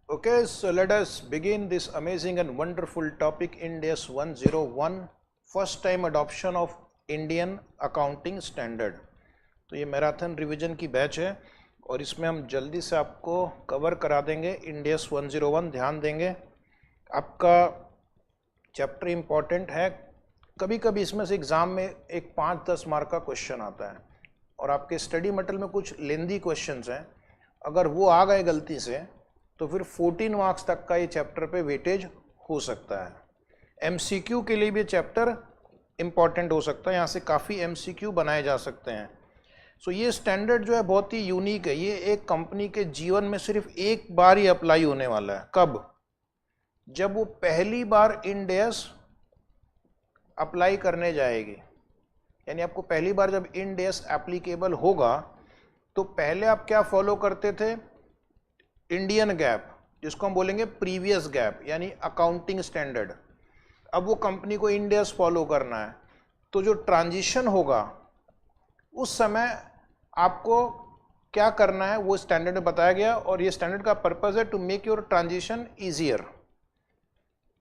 Okay, so let us begin this amazing and wonderful topic Ind AS 101, first time adoption of Indian accounting standard। तो ये marathon revision की batch है और इसमें हम जल्दी से आपको कवर करा देंगे Ind AS 101। ध्यान देंगे, आपका चैप्टर इम्पॉर्टेंट है। कभी कभी इसमें से एग्ज़ाम में एक 5-10 मार्क का क्वेश्चन आता है और आपके स्टडी मटेरियल में कुछ लेंदी क्वेश्चंस हैं, अगर वो आ गए गलती से तो फिर 14 मार्क्स तक का ये चैप्टर पे वेटेज हो सकता है। एमसीक्यू के लिए भी चैप्टर इम्पॉर्टेंट हो सकता है, यहाँ से काफ़ी एमसीक्यू बनाए जा सकते हैं। सो ये स्टैंडर्ड जो है बहुत ही यूनिक है। ये एक कंपनी के जीवन में सिर्फ एक बार ही अप्लाई होने वाला है। कब? जब वो पहली बार इंड एस अप्लाई करने जाएगी, यानी आपको पहली बार जब इंड एस एप्लीकेबल होगा तो पहले आप क्या फॉलो करते थे? इंडियन गैप, जिसको हम बोलेंगे प्रीवियस गैप, यानी अकाउंटिंग स्टैंडर्ड। अब वो कंपनी को इंड एस फॉलो करना है, तो जो ट्रांजिशन होगा उस समय आपको क्या करना है वो स्टैंडर्ड में बताया गया, और ये स्टैंडर्ड का पर्पस है to make your transition easier.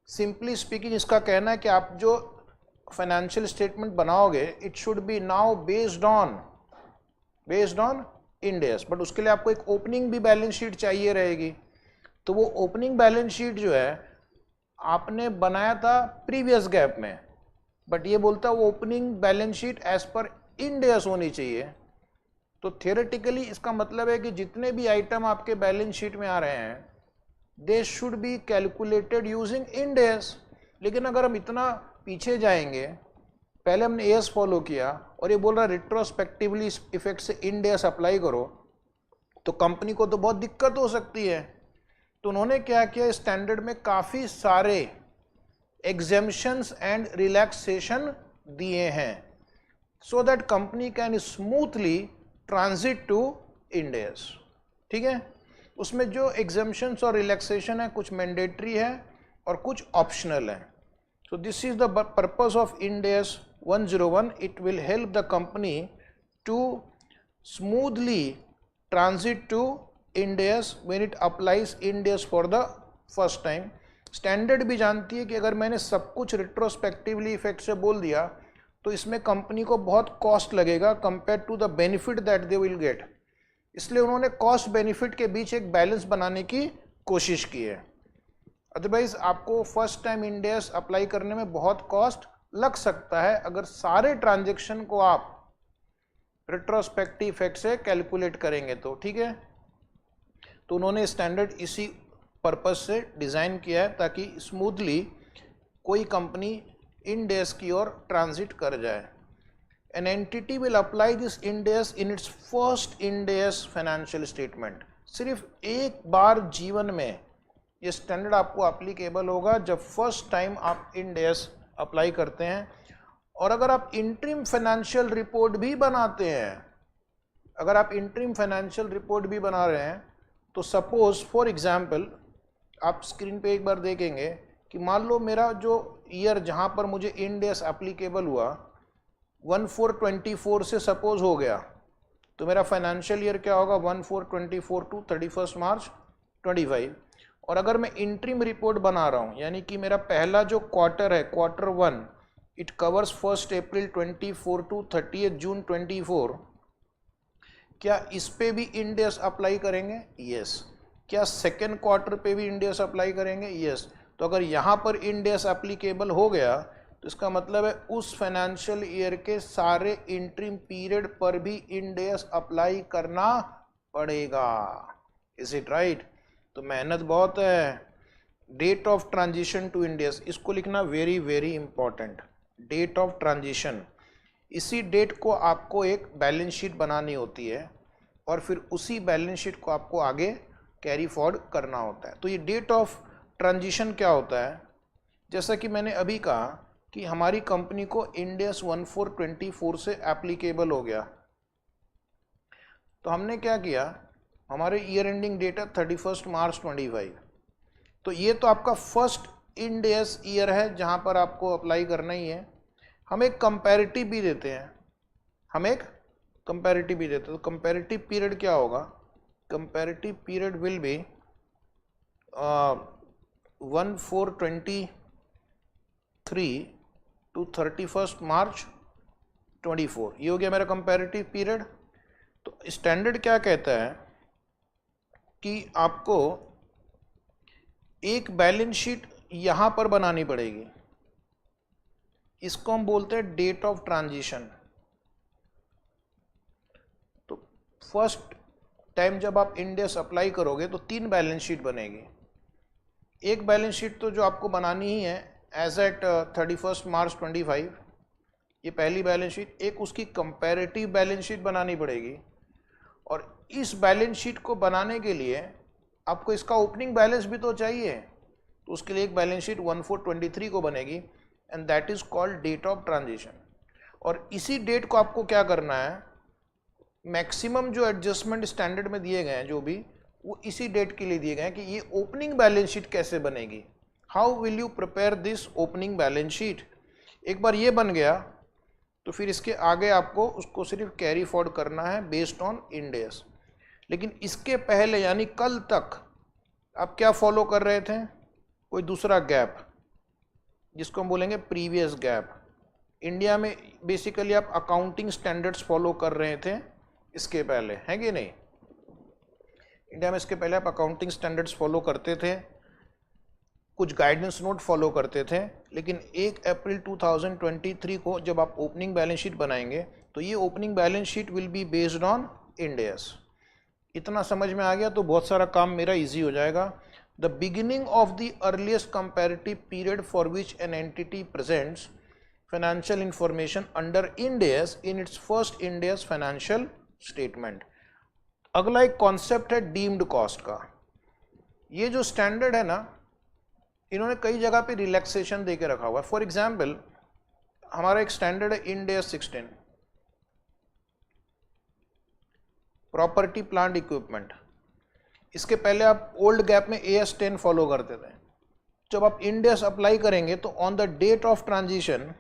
Simply speaking इसका कहना है कि आप जो फाइनेंशियल स्टेटमेंट बनाओगे it should be now based on Ind AS, but उसके लिए आपको एक ओपनिंग भी बैलेंस शीट चाहिए रहेगी। तो वो ओपनिंग बैलेंस शीट जो है आपने बनाया था प्रीवियस गैप में, बट ये बोलता है वो ओपनिंग बैलेंस शीट एज पर इंड एस होनी चाहिए। तो थियोरेटिकली इसका मतलब है कि जितने भी आइटम आपके बैलेंस शीट में आ रहे हैं they should be calculated using end S. लेकिन अगर हम इतना पीछे जाएंगे, पहले हमने एस फॉलो किया और ये बोल रहा है रिट्रोस्पेक्टिवली इफेक्ट से इंड एस अप्लाई करो, तो कंपनी को तो बहुत दिक्कत हो सकती है। तो उन्होंने क्या किया, स्टैंडर्ड में काफ़ी सारे एग्जेम्पशंस एंड रिलैक्सेशन दिए हैं so that company can smoothly transit to Ind AS. ठीक है, उसमें जो एग्जेम्पशंस और रिलैक्सेशन है कुछ मैंडेटरी है और कुछ ऑप्शनल है। So this is the purpose of Ind AS 101. It will help the company to smoothly transit to Ind AS when it applies Ind AS for the first time. Standard भी जानती है कि अगर मैंने सब कुछ रिट्रोस्पेक्टिवली इफेक्ट से बोल दिया तो इसमें कंपनी को बहुत कॉस्ट लगेगा compare to the benefit that they will get. इसलिए उन्होंने कॉस्ट बेनिफिट के बीच एक बैलेंस बनाने की कोशिश की है। अदरवाइज आपको first time end AS apply करने में बहुत कॉस्ट लग सकता है अगर सारे ट्रांजैक्शन को आप रिट्रोस्पेक्टिव इफेक्ट से कैलकुलेट करेंगे तो। ठीक है, तो उन्होंने स्टैंडर्ड इसी पर्पस से डिज़ाइन किया है ताकि स्मूथली कोई कंपनी इंड एस की ओर ट्रांजिट कर जाए। An entity will apply this end S in its first end S financial statement. सिर्फ एक बार जीवन में ये स्टैंडर्ड आपको एप्लीकेबल होगा जब फर्स्ट टाइम आप इंड एस अप्लाई करते हैं। और अगर आप इंटरिम फाइनेंशियल रिपोर्ट भी बनाते हैं, अगर आप इंटरिम फाइनेंशियल रिपोर्ट भी बना रहे हैं तो सपोज फॉर एग्जांपल आप स्क्रीन पे एक बार देखेंगे कि मान लो मेरा जो ईयर जहां पर मुझे इंड एस एप्लीकेबल हुआ 1/4/24 से सपोज हो गया, तो मेरा फाइनेंशियल ईयर क्या होगा 1/4/24 टू 31 मार्च 25। और अगर मैं इंटरिम रिपोर्ट बना रहा हूँ, यानी कि मेरा पहला जो क्वार्टर है quarter 1, it covers 1 April 24 to 30 June 24, क्या इस पे भी इंड एस अप्लाई करेंगे? यस। क्या सेकेंड क्वार्टर पे भी इंड एस अप्लाई करेंगे? यस। तो अगर यहाँ पर इंड एस एप्लीकेबल हो गया तो इसका मतलब है उस फाइनेंशियल ईयर के सारे इंटरिम पीरियड पर भी इंड एस अप्लाई करना पड़ेगा। Is it right? तो मेहनत बहुत है। Date of transition to Ind AS, इसको लिखना very very important. Date of transition, इसी डेट को आपको एक बैलेंस शीट बनानी होती है और फिर उसी बैलेंस शीट को आपको आगे कैरी फॉरवर्ड करना होता है। तो ये डेट ऑफ ट्रांजिशन क्या होता है? जैसा कि मैंने अभी कहा कि हमारी कंपनी को इंड एस 1/4/24 से एप्लीकेबल हो गया, तो हमने क्या किया, हमारे ईयर एंडिंग डेट है 31 मार्च 25। तो ये तो आपका फर्स्ट इंड एस ईयर है जहाँ पर आपको अप्लाई करना ही है। हम एक कंपैरेटिव भी देते हैं, तो कंपैरेटिव पीरियड क्या होगा? Comparative period will be 1423 to 31st March 24, ये हो गया मेरा कंपैरेटिव पीरियड। तो स्टैंडर्ड क्या कहता है कि आपको एक बैलेंस शीट यहाँ पर बनानी पड़ेगी, इसको हम बोलते हैं डेट ऑफ ट्रांजिशन। तो फर्स्ट टाइम जब आप इंड एस अप्लाई करोगे तो 3 बैलेंस शीट बनेगी। एक बैलेंस शीट तो जो आपको बनानी ही है एज एट 31st March 25, ये पहली बैलेंस शीट। एक उसकी कंपैरेटिव बैलेंस शीट बनानी पड़ेगी, और इस बैलेंस शीट को बनाने के लिए आपको इसका ओपनिंग बैलेंस भी तो चाहिए, तो उसके लिए एक बैलेंस शीट 1423 को बनेगी, and that is called date of transition. और इसी डेट को आपको क्या करना है, मैक्सिमम जो एडजस्टमेंट स्टैंडर्ड में दिए गए हैं जो भी, वो इसी डेट के लिए दिए गए हैं कि ये ओपनिंग बैलेंस शीट कैसे बनेगी, how will you prepare this opening balance sheet. एक बार ये बन गया तो फिर इसके आगे आपको उसको सिर्फ कैरी फॉरवर्ड करना है बेस्ड ऑन इंड एस। लेकिन इसके पहले यानी कल तक आप क्या फॉलो कर रहे थे, कोई दूसरा गैप जिसको हम बोलेंगे प्रीवियस गैप। इंडिया में बेसिकली आप अकाउंटिंग स्टैंडर्ड्स फॉलो कर रहे थे इसके पहले, है कि नहीं। इंडिया में इसके पहले आप अकाउंटिंग स्टैंडर्ड्स फॉलो करते थे, कुछ गाइडेंस नोट फॉलो करते थे, लेकिन 1 अप्रैल 2023 को जब आप ओपनिंग बैलेंस शीट बनाएंगे तो ये opening balance sheet will be based on Ind S. इतना समझ में आ गया तो बहुत सारा काम मेरा इजी हो जाएगा। The beginning of the earliest comparative period for which an entity presents financial information under Ind S in its first end S financial statement. अगला एक कॉन्सेप्ट है डीम्ड कॉस्ट का। ये जो स्टैंडर्ड है ना, इन्होंने कई जगह पे रिलैक्सेशन दे के रखा हुआ है। फॉर एग्जाम्पल हमारा एक स्टैंडर्ड है Ind AS 16, property plant equipment. इसके पहले आप ओल्ड गैप में AS 10 फॉलो करते थे। जब आप इंड एस अप्लाई करेंगे तो on the date of transition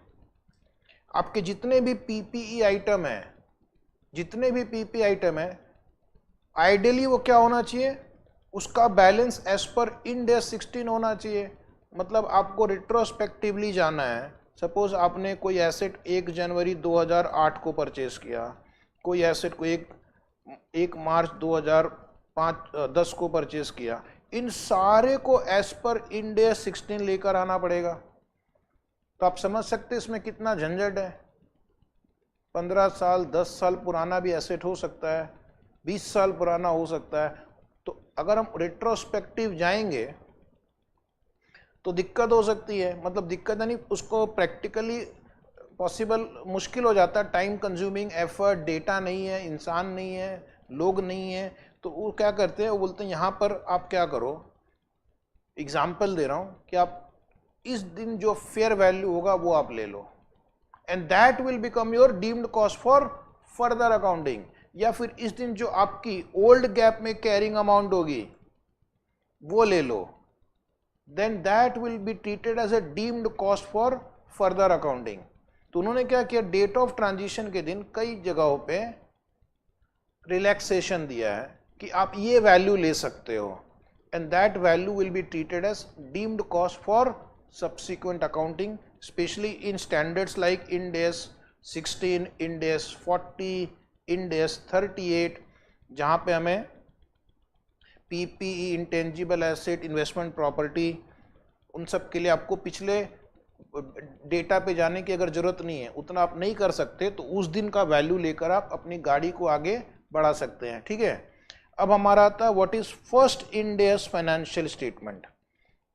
आपके जितने भी PPE आइटम है, जितने भी PPE आइटम है, आइडियली वो क्या होना चाहिए, उसका बैलेंस एज पर इंड एस 16 होना चाहिए। मतलब आपको रिट्रोस्पेक्टिवली जाना है। सपोज आपने कोई एसेट 1 जनवरी 2008 को परचेज किया, कोई एसेट को 1 मार्च 2010 को परचेज किया, इन सारे को एज पर इंड एस 16 लेकर आना पड़ेगा। तो आप समझ सकते हैं इसमें कितना झंझट है। 15 साल 10 साल पुराना भी एसेट हो सकता है, 20 साल पुराना हो सकता है। तो अगर हम रेट्रोस्पेक्टिव जाएंगे तो दिक्कत हो सकती है। मतलब दिक्कत यानी उसको प्रैक्टिकली पॉसिबल मुश्किल हो जाता है, टाइम कंज्यूमिंग एफर्ट, डेटा नहीं है, इंसान नहीं है, लोग नहीं है। तो वो क्या करते हैं, वो बोलते हैं यहाँ पर आप क्या करो, एग्जाम्पल दे रहा हूँ कि आप इस दिन जो फेयर वैल्यू होगा वो आप ले लो, and that will become your deemed cost for further accounting. या फिर इस दिन जो आपकी ओल्ड गैप में कैरिंग अमाउंट होगी वो ले लो, then that will be treated as a deemed cost for further accounting. तो उन्होंने क्या किया, डेट ऑफ ट्रांजिशन के दिन कई जगहों पे रिलैक्सेशन दिया है कि आप ये वैल्यू ले सकते हो, and that value will be treated as deemed cost for subsequent accounting, especially in standards like Ind AS 16, Ind AS 40, Ind AS 38, जहाँ पे हमें PPE, intangible asset, investment property, उन सब के लिए आपको पिछले डेटा पे जाने की अगर जरूरत नहीं है, उतना आप नहीं कर सकते, तो उस दिन का वैल्यू लेकर आप अपनी गाड़ी को आगे बढ़ा सकते हैं। ठीक है, अब हमारा आता है what is first end S financial statement.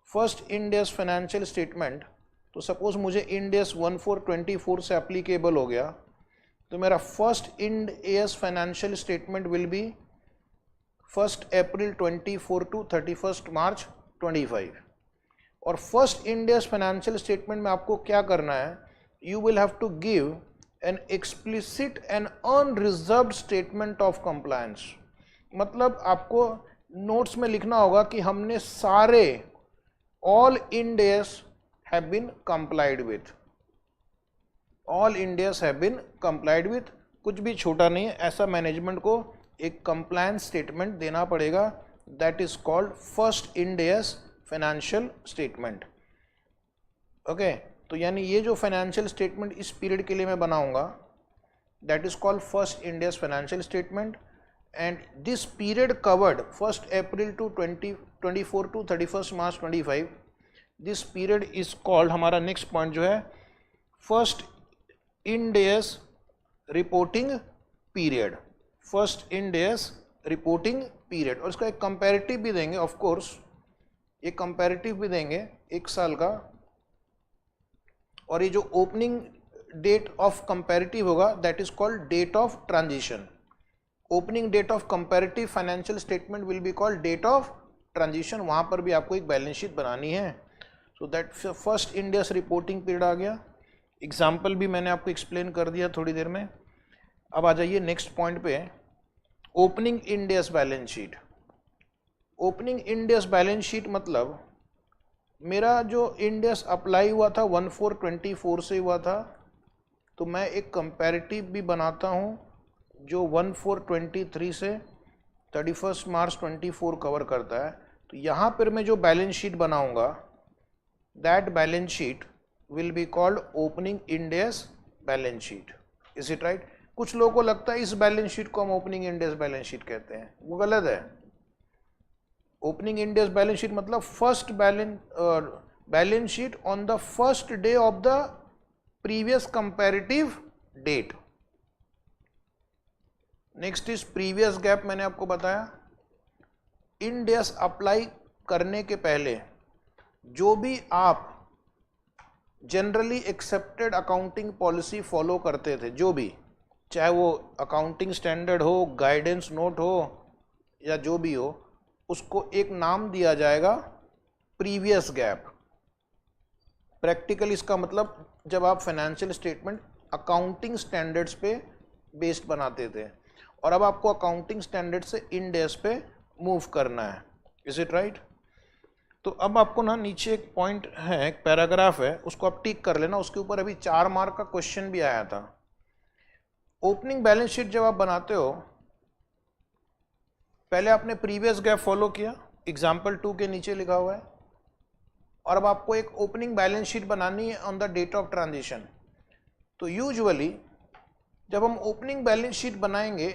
First end S financial statement, तो सपोज मुझे इंड एस 1424 से एप्लीकेबल हो गया, तो मेरा first end S financial statement will be 1 April 24 to 31 March 25। और फर्स्ट इंड एस फाइनेंशियल स्टेटमेंट में आपको क्या करना है, you will have to give an explicit and unreserved statement of compliance. मतलब आपको नोट्स में लिखना होगा कि हमने सारे all Ind AS have been complied with, all Ind AS have been complied with, कुछ भी छोटा नहीं है। ऐसा मैनेजमेंट को एक कंप्लायंस स्टेटमेंट देना पड़ेगा that is called first end S financial statement. Okay, तो यानी ये जो फाइनेंशियल स्टेटमेंट इस पीरियड के लिए मैं बनाऊंगा that is called first end S financial statement, and this period covered 1 April to 24 to 31 March 25। This period is called, हमारा नेक्स्ट पॉइंट जो है, first end AS reporting period, first end AS reporting period. और इसका एक comparative भी देंगे, of course एक comparative भी देंगे 1 साल का। और ये जो ओपनिंग डेट ऑफ कंपैरेटिव होगा that is called date of transition. Opening date of comparative financial statement will be called date of transition. वहां पर भी आपको एक बैलेंस शीट बनानी है। So that first end AS reporting period आ गया। एग्जाम्पल भी मैंने आपको एक्सप्लेन कर दिया थोड़ी देर में। अब आ जाइए नेक्स्ट पॉइंट पे, opening Ind AS balance sheet. Opening Ind AS balance sheet मतलब मेरा जो इंड एस अप्लाई हुआ था 1/4/24 से हुआ था, तो मैं एक कंपैरेटिव भी बनाता हूँ जो 1/4/23 से 31 मार्च 24 कवर करता है। तो यहाँ पर मैं जो बैलेंस शीट बनाऊंगा that balance sheet will be called opening Ind AS balance sheet. Is it right? कुछ लोगों को लगता है इस बैलेंस शीट को हम opening Ind AS balance sheet कहते हैं, वो गलत है। Opening Ind AS balance sheet मतलब first balance sheet on the first day of the previous comparative date. Next is previous GAAP. मैंने आपको बताया इंड एस अप्लाई करने के पहले जो भी आप generally accepted accounting policy follow करते थे, जो भी, चाहे वो अकाउंटिंग स्टैंडर्ड हो, गाइडेंस नोट हो या जो भी हो, उसको एक नाम दिया जाएगा प्रीवियस गैप। प्रैक्टिकल इसका मतलब जब आप फाइनेंशियल स्टेटमेंट अकाउंटिंग स्टैंडर्ड्स पे बेस्ड बनाते थे और अब आपको अकाउंटिंग स्टैंडर्ड से इंड एस पे मूव करना है। Is it right? तो अब आपको ना नीचे एक पॉइंट है, एक पैराग्राफ है, उसको आप टिक कर लेना। उसके ऊपर अभी 4 मार्क का क्वेश्चन भी आया था। ओपनिंग बैलेंस शीट जब आप बनाते हो, पहले आपने प्रीवियस गैप फॉलो किया, एग्जाम्पल 2 के नीचे लिखा हुआ है, और अब आपको एक ओपनिंग बैलेंस शीट बनानी है on the date of transition. तो यूजुअली जब हम ओपनिंग बैलेंस शीट बनाएंगे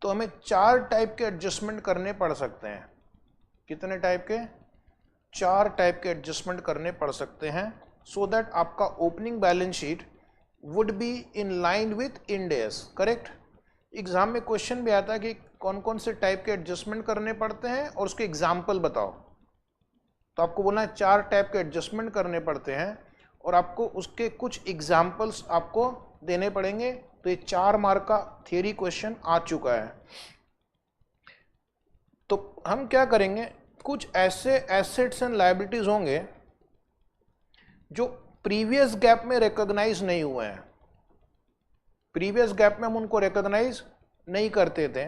तो हमें 4 टाइप के एडजस्टमेंट करने पड़ सकते हैं। कितने टाइप के? 4 टाइप के एडजस्टमेंट करने पड़ सकते हैं, सो दैट आपका opening balance sheet would be in line with end S. Correct? Exam में क्वेश्चन भी आता है कि कौन कौन से टाइप के एडजस्टमेंट करने पड़ते हैं और उसके एग्जाम्पल बताओ। तो आपको बोलना है 4 टाइप के एडजस्टमेंट करने पड़ते हैं और आपको उसके कुछ एग्जाम्पल्स आपको देने पड़ेंगे। तो ये 4 मार्क का थियरी क्वेश्चन आ चुका है। तो हम क्या करेंगे, कुछ ऐसे एसेट्स एंड लायबिलिटीज होंगे जो प्रीवियस गैप में रिकॉग्नाइज नहीं हुए हैं। प्रीवियस गैप में हम उनको रिकॉग्नाइज नहीं करते थे,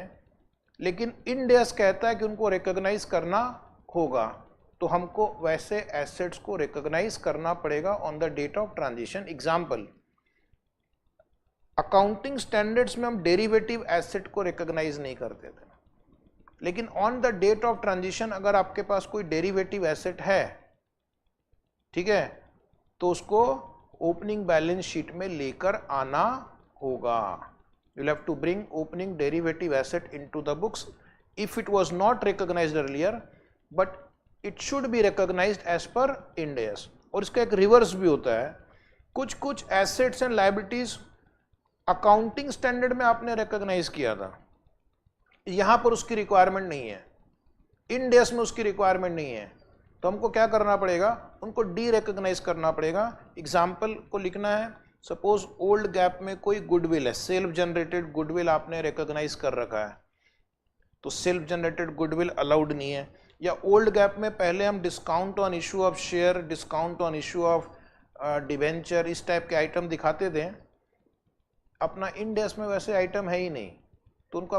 लेकिन इंड एस कहता है कि उनको रिकॉग्नाइज करना होगा। तो हमको वैसे एसेट्स को रिकॉग्नाइज करना पड़ेगा on the date of transition. Example, accounting standards में हम डेरिवेटिव एसेट को रिकॉग्नाइज नहीं करते थे, लेकिन on the date of transition अगर आपके पास कोई डेरिवेटिव एसेट है, ठीक है, तो उसको ओपनिंग बैलेंस शीट में लेकर आना होगा। You have to bring opening derivative asset into the books if it was not recognised earlier, but it should be recognised as पर इंड एस। और इसका एक रिवर्स भी होता है, कुछ कुछ assets and liabilities accounting standard में आपने रिकॉग्नाइज किया था, यहां पर उसकी रिक्वायरमेंट नहीं है, इंड एस में उसकी रिक्वायरमेंट नहीं है, तो हमको क्या करना पड़ेगा, उनको डी रिकॉग्नाइज करना पड़ेगा। एग्जाम्पल को लिखना है, सपोज ओल्ड गैप में कोई गुडविल है, सेल्फ जनरेटेड गुडविल आपने रिकॉग्नाइज कर रखा है, तो सेल्फ जनरेटेड गुडविल अलाउड नहीं है। या ओल्ड गैप में पहले हम discount on issue of share, discount on issue of debenture, इस टाइप के आइटम दिखाते थे, अपना इंड एस में वैसे आइटम है ही नहीं, तो उनको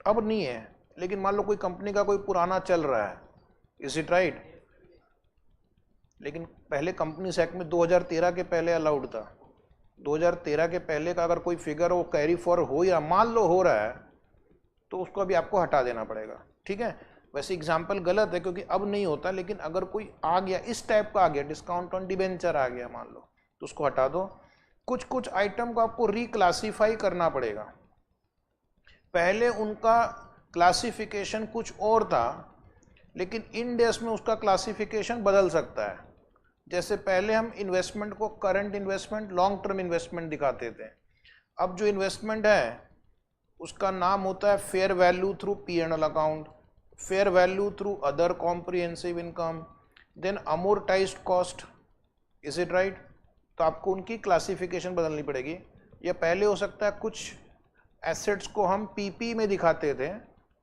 अब नहीं है। लेकिन मान लो कोई कंपनी का कोई पुराना चल रहा है, इज इट राइट, लेकिन पहले कंपनी एक्ट में 2013 के पहले अलाउड था। 2013 के पहले का अगर कोई फिगर वो कैरी फॉर हो या मान लो हो रहा है, तो उसको अभी आपको हटा देना पड़ेगा, ठीक है। वैसे एग्जाम्पल गलत है क्योंकि अब नहीं होता, लेकिन अगर कोई आ गया इस टाइप का आ गया, डिस्काउंट ऑन डिबेंचर आ गया मान लो, तो उसको हटा दो। कुछ कुछ आइटम को आपको रिक्लासीफाई करना पड़ेगा। पहले उनका क्लासिफिकेशन कुछ और था, लेकिन इंड एस में उसका क्लासिफिकेशन बदल सकता है। जैसे पहले हम इन्वेस्टमेंट को current investment, long term investment दिखाते थे। अब जो इन्वेस्टमेंट है उसका नाम होता है fair value through P&L account, fair value through other comprehensive income, then amortised cost. Is it right? तो आपको उनकी क्लासिफिकेशन बदलनी पड़ेगी। या पहले हो सकता है कुछ एसेट्स को हम पीपी में दिखाते थे,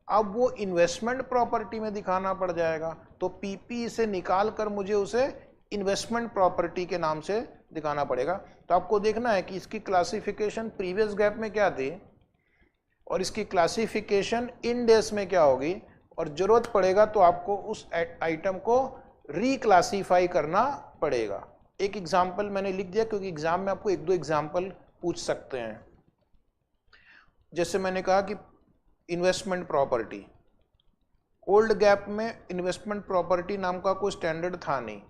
अब वो इन्वेस्टमेंट प्रॉपर्टी में दिखाना पड़ जाएगा, तो पीपी से निकाल कर मुझे उसे इन्वेस्टमेंट प्रॉपर्टी के नाम से दिखाना पड़ेगा। तो आपको देखना है कि इसकी क्लासिफिकेशन प्रीवियस गैप में क्या थी और इसकी क्लासिफिकेशन इंड एस में क्या होगी, और जरूरत पड़ेगा तो आपको उस आइटम को रिक्लासीफाई करना पड़ेगा। एक एग्जाम्पल मैंने लिख दिया क्योंकि एग्जाम में आपको एक दो एग्जाम्पल पूछ सकते हैं। जैसे मैंने कहा कि इन्वेस्टमेंट प्रॉपर्टी, ओल्ड गैप में इन्वेस्टमेंट प्रॉपर्टी नाम का कोई स्टैंडर्ड था नहीं,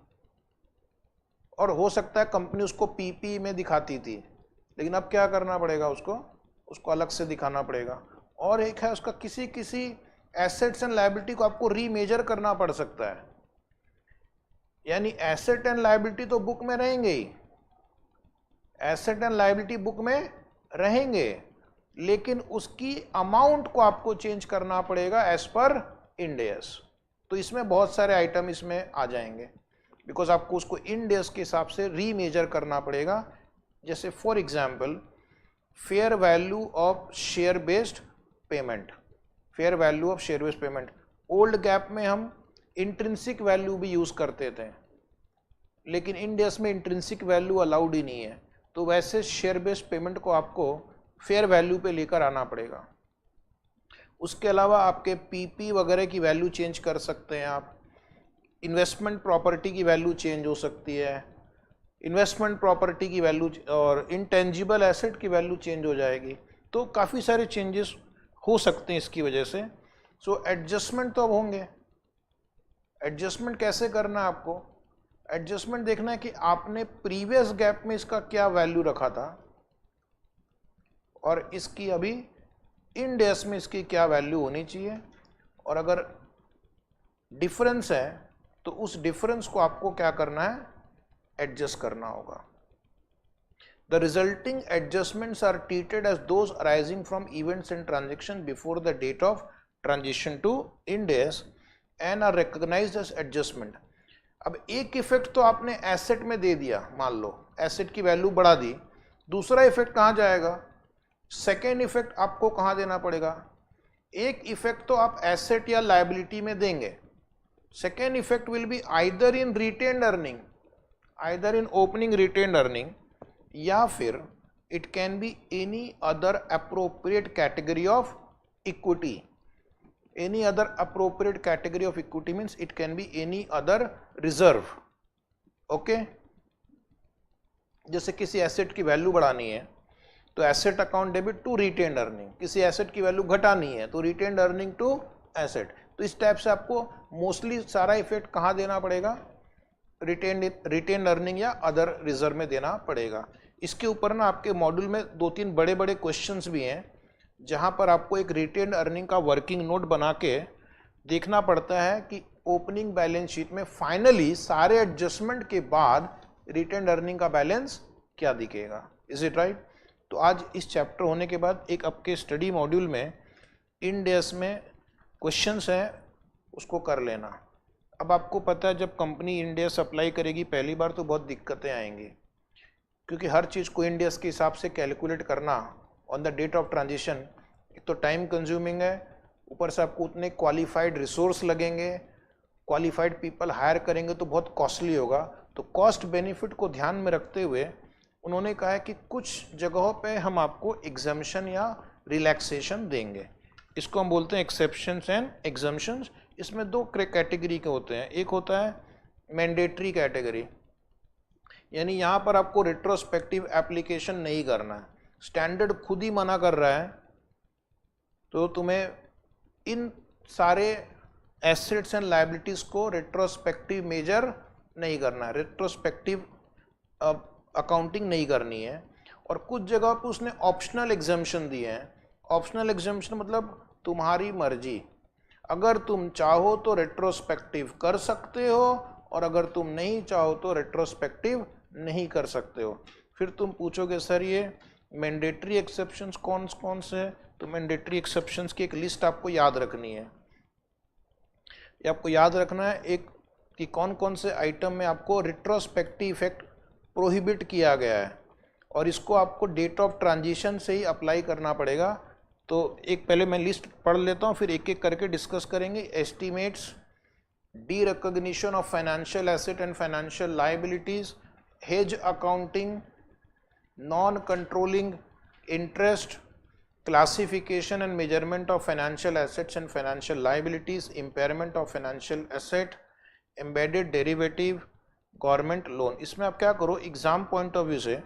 और हो सकता है कंपनी उसको पीपी में दिखाती थी, लेकिन अब क्या करना पड़ेगा, उसको अलग से दिखाना पड़ेगा। और एक है उसका किसी एसेट्स एंड लायबिलिटी को आपको रीमेजर करना पड़ सकता है। यानी एसेट एंड लायबिलिटी तो बुक में रहेंगे ही, एसेट एंड लायबिलिटी बुक में रहेंगे, लेकिन उसकी अमाउंट को आपको चेंज करना पड़ेगा एज पर इंड एस। तो इसमें बहुत सारे आइटम इसमें आ जाएंगे, बिकॉज आपको उसको इंड एस के हिसाब से रीमेजर करना पड़ेगा। जैसे for example fair value of share based payment, fair value of share based payment, old GAAP में हम इंट्रिंसिक वैल्यू भी यूज करते थे, लेकिन इंड एस में इंट्रिंसिक वैल्यू अलाउड ही नहीं है। तो वैसे शेयर बेस्ड पेमेंट को आपको फेयर वैल्यू पे लेकर आना पड़ेगा। उसके अलावा आपके पीपी वगैरह की वैल्यू चेंज कर सकते हैं आप, इन्वेस्टमेंट प्रॉपर्टी की वैल्यू चेंज हो सकती है, इन्वेस्टमेंट प्रॉपर्टी की वैल्यू और इंटेंजिबल एसेट की वैल्यू चेंज हो जाएगी। तो काफ़ी सारे चेंजेस हो सकते हैं इसकी वजह से। सो एडजस्टमेंट तो अब होंगे। एडजस्टमेंट कैसे करना है आपको? एडजस्टमेंट देखना है कि आपने प्रीवियस गैप में इसका क्या वैल्यू रखा था और इसकी अभी इंड एस में इसकी क्या वैल्यू होनी चाहिए, और अगर डिफरेंस है तो उस डिफरेंस को आपको क्या करना है, एडजस्ट करना होगा। The resulting adjustments are treated as those arising from events and transactions before the date of transition to Ind AS and are recognized as adjustment। अब एक इफेक्ट तो आपने एसेट में दे दिया, मान लो एसेट की वैल्यू बढ़ा दी, दूसरा इफेक्ट कहाँ जाएगा? सेकेंड इफेक्ट आपको कहाँ देना पड़ेगा? एक इफेक्ट तो आप एसेट या लायबिलिटी में देंगे, second effect will be either in retained earning, either in opening retained earning, या फिर it can be any other appropriate category of equity. Any other appropriate category of equity means it can be any other reserve. Okay, जैसे किसी asset की value बढ़ानी है तो asset account debit to retained earning, किसी asset की value घटानी है तो रिटेन्ड अर्निंग टू एसेट। तो इस टाइप से आपको मोस्टली सारा इफेक्ट कहाँ देना पड़ेगा? रिटेन्ड अर्निंग या अदर रिजर्व में देना पड़ेगा। इसके ऊपर ना आपके मॉड्यूल में 2-3 बड़े बड़े क्वेश्चंस भी हैं, जहां पर आपको एक रिटेन्ड अर्निंग का वर्किंग नोट बना के देखना पड़ता है कि ओपनिंग बैलेंस शीट में फाइनली सारे एडजस्टमेंट के बाद रिटेन्ड अर्निंग का बैलेंस क्या दिखेगा। Is it right? तो आज इस चैप्टर होने के बाद एक आपके स्टडी मॉड्यूल में इंड एस में क्वेश्चंस हैं, उसको कर लेना। अब आपको पता है जब कंपनी इंड एस अप्लाई करेगी पहली बार तो बहुत दिक्कतें आएंगी, क्योंकि हर चीज़ को इंड एस के हिसाब से कैलकुलेट करना on the date of transition एक तो टाइम कंज्यूमिंग है, ऊपर से आपको उतने क्वालिफाइड रिसोर्स लगेंगे, क्वालिफाइड पीपल हायर करेंगे तो बहुत कॉस्टली होगा। तो कॉस्ट बेनिफिट को ध्यान में रखते हुए उन्होंने कहा है कि कुछ जगहों पे हम आपको एग्जम्पशन या रिलैक्सेशन देंगे। इसको हम बोलते हैं एक्सेप्शंस एंड एग्जम्पशंस। इसमें 2 कैटेगरी के होते हैं। एक होता है मैंडेटरी कैटेगरी, यानी यहाँ पर आपको रेट्रोस्पेक्टिव एप्लीकेशन नहीं करना है, स्टैंडर्ड खुद ही मना कर रहा है तो तुम्हें इन सारे एसेट्स एंड लायबिलिटीज को रेट्रोस्पेक्टिव मेजर नहीं करना है, रेट्रोस्पेक्टिव अकाउंटिंग नहीं करनी है। और कुछ जगह पे उसने ऑप्शनल एग्जाम्पशन दिए हैं। ऑप्शनल एग्जाम्पशन मतलब तुम्हारी मर्जी, अगर तुम चाहो तो रेट्रोस्पेक्टिव कर सकते हो और अगर तुम नहीं चाहो तो रेट्रोस्पेक्टिव नहीं कर सकते हो। फिर तुम पूछोगे सर ये मैंडेटरी एक्सेप्शंस कौन कौन से हैं, तो मैंडेटरी एक्सेप्शंस की एक लिस्ट आपको याद रखनी है। ये आपको याद रखना है एक कि कौन कौन से आइटम में आपको रेट्रोस्पेक्टिव इफेक्ट प्रोहिबिट किया गया है और इसको आपको डेट ऑफ ट्रांजिशन से ही अप्लाई करना पड़ेगा। तो एक पहले मैं लिस्ट पढ़ लेता हूँ, फिर एक एक करके डिस्कस करेंगे। Estimates, D recognition of financial asset and financial liabilities, hedge accounting, non controlling interest, classification and measurement of financial assets and financial liabilities, impairment of financial asset, embedded derivative, government loan. इसमें आप क्या करो, exam point of view से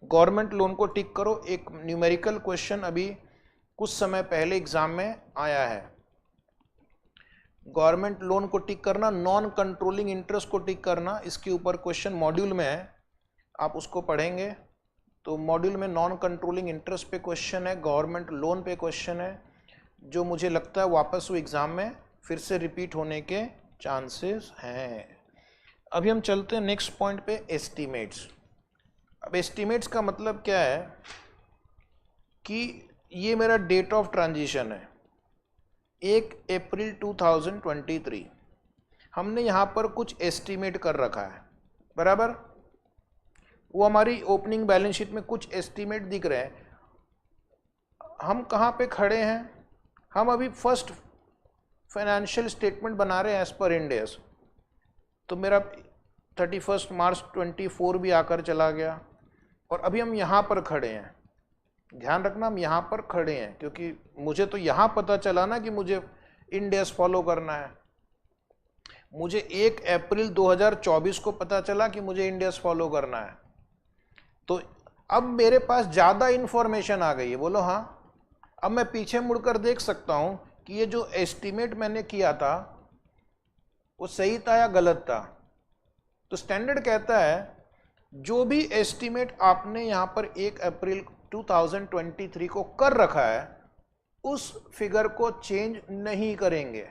government loan को टिक करो। एक numerical question अभी कुछ समय पहले एग्जाम में आया है, गवर्नमेंट लोन को टिक करना, नॉन कंट्रोलिंग इंटरेस्ट को टिक करना। इसके ऊपर क्वेश्चन मॉड्यूल में है, आप उसको पढ़ेंगे। तो मॉड्यूल में नॉन कंट्रोलिंग इंटरेस्ट पे क्वेश्चन है, गवर्नमेंट लोन पे क्वेश्चन है, जो मुझे लगता है वापस वो एग्ज़ाम में फिर से रिपीट होने के चांसेस हैं। अभी हम चलते हैं नेक्स्ट पॉइंट पे, एस्टीमेट्स। अब एस्टीमेट्स का मतलब क्या है कि ये मेरा डेट ऑफ ट्रांजिशन है 1 अप्रैल 2023। हमने यहाँ पर कुछ एस्टीमेट कर रखा है, बराबर। वो हमारी ओपनिंग बैलेंस शीट में कुछ एस्टीमेट दिख रहे हैं। हम कहाँ पे खड़े हैं, हम अभी फर्स्ट फाइनेंशियल स्टेटमेंट बना रहे हैं एज पर इंड एस। तो मेरा 31 मार्च 24 भी आकर चला गया और अभी हम यहाँ पर खड़े हैं। ध्यान रखना हम यहाँ पर खड़े हैं, क्योंकि मुझे तो यहाँ पता चला ना कि मुझे इंड एस फॉलो करना है। मुझे 1 अप्रैल 2024 को पता चला कि मुझे इंड एस फॉलो करना है। तो अब मेरे पास ज़्यादा इंफॉर्मेशन आ गई है, बोलो हाँ। अब मैं पीछे मुड़कर देख सकता हूँ कि ये जो एस्टीमेट मैंने किया था वो सही था या गलत था। तो स्टैंडर्ड कहता है जो भी एस्टीमेट आपने यहाँ पर 1 अप्रैल 2023 को कर रखा है उस फिगर को चेंज नहीं करेंगे,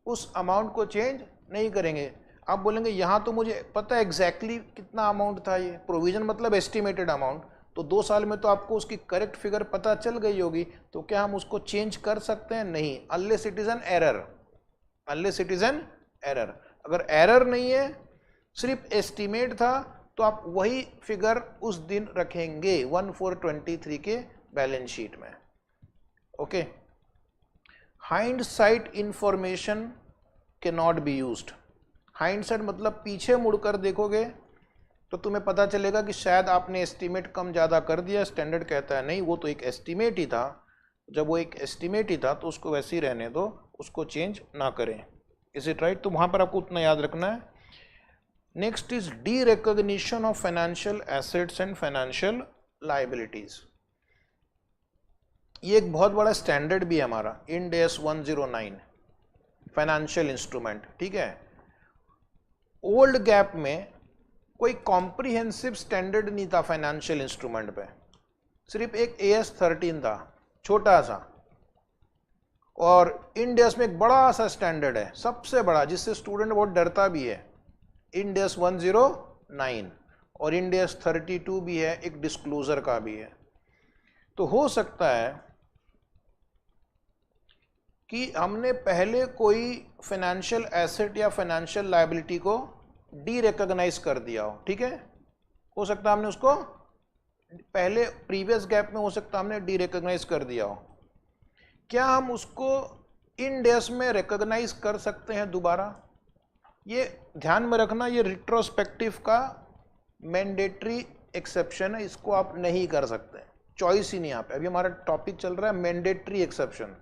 उस अमाउंट को चेंज नहीं करेंगे। आप बोलेंगे यहाँ तो मुझे पता है एग्जैक्टली कितना अमाउंट था, ये प्रोविजन मतलब एस्टिमेटेड अमाउंट, तो 2 साल में तो आपको उसकी करेक्ट फिगर पता चल गई होगी, तो क्या हम उसको चेंज कर सकते हैं? नहीं, unless it is an error, unless it is an error. अगर एरर नहीं है, सिर्फ एस्टिमेट था, तो आप वही फिगर उस दिन रखेंगे 1/4/23 के बैलेंस शीट में। Okay, hindsight information can not be used. Hindsight मतलब पीछे मुड़कर देखोगे तो तुम्हें पता चलेगा कि शायद आपने एस्टीमेट कम ज़्यादा कर दिया। स्टैंडर्ड कहता है नहीं, वो तो एक एस्टीमेट ही था, जब वो एक एस्टीमेट ही था तो उसको वैसे ही रहने दो, उसको चेंज ना करें। Is it right? तो वहाँ पर आपको उतना याद रखना है। Next is D recognition of financial assets and financial liabilities. ये एक बहुत बड़ा स्टैंडर्ड भी है हमारा, इंड एस 109 फाइनेंशियल इंस्ट्रूमेंट। ठीक है, ओल्ड गैप में कोई कॉम्प्रिहेंसिव स्टैंडर्ड नहीं था फाइनेंशियल इंस्ट्रूमेंट पे, सिर्फ एक AS 13 था, छोटा सा। और इंड एस में एक बड़ा सा स्टैंडर्ड है, सबसे बड़ा, जिससे स्टूडेंट बहुत डरता भी है, इंड एस 109, और इंड एस 32 भी है, एक डिस्क्लोजर का भी है। तो हो सकता है कि हमने पहले कोई फाइनेंशियल एसेट या फाइनेंशियल लायबिलिटी को डी रिकॉग्नाइज कर दिया हो। ठीक है, हो सकता है हमने उसको पहले प्रीवियस गैप में, हो सकता है हमने डी रिकॉग्नाइज कर दिया हो। क्या हम उसको इंड एस में रिकॉग्नाइज कर सकते हैं दोबारा? ये ध्यान में रखना, ये रिट्रोस्पेक्टिव का मैंडेटरी एक्सेप्शन है, इसको आप नहीं कर सकते, चॉइस ही नहीं। यहाँ पे अभी हमारा टॉपिक चल रहा है मैंडेटरी एक्सेप्शन।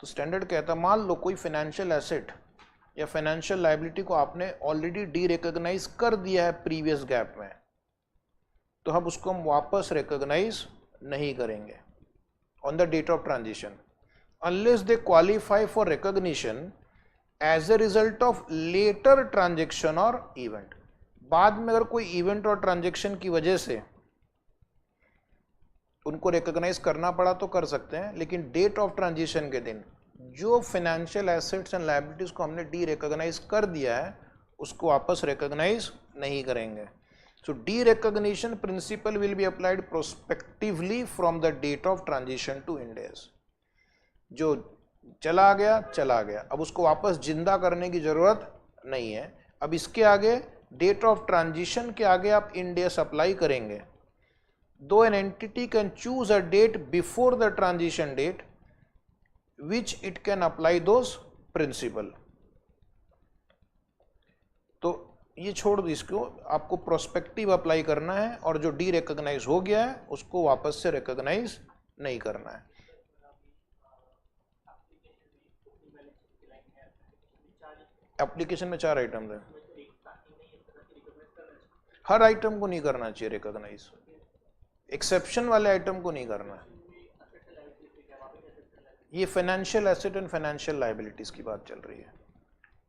तो स्टैंडर्ड कहता है मान लो कोई फाइनेंशियल एसेट या फाइनेंशियल लायबिलिटी को आपने ऑलरेडी डी रिकॉग्नाइज कर दिया है प्रीवियस गैप में, तो हम उसको हम वापस रिकॉग्नाइज नहीं करेंगे on the date of transition. unless they qualify for recognition as a result of later transaction or event। बाद में अगर कोई इवेंट और ट्रांजेक्शन की वजह से उनको रिकॉग्नाइज करना पड़ा तो कर सकते हैं, लेकिन डेट ऑफ ट्रांजिशन के दिन जो फाइनेंशियल एसेट्स एंड लायबिलिटीज को हमने डी रिकॉग्नाइज कर दिया है उसको वापस रिकॉग्नाइज नहीं करेंगे। So derecognition principle will be applied prospectively from the date of transition to Ind AS. जो चला गया, अब उसको वापस जिंदा करने की जरूरत नहीं है। अब इसके आगे डेट ऑफ ट्रांजिशन के आगे आप इंड एज अप्लाई करेंगे। Though an entity can choose a date before the transition date, which it can apply those principle। तो ये छोड़ दो, इसको आपको प्रोस्पेक्टिव अप्लाई करना है और जो डी रिकॉग्नाइज हो गया है उसको वापस से रिकॉग्नाइज नहीं करना है। एप्लीकेशन में 4 आइटम है, हर आइटम को नहीं करना चाहिए रिकॉग्नाइज, एक्सेप्शन वाले आइटम को नहीं करना है। ये financial asset and financial liabilities की बात चल रही है,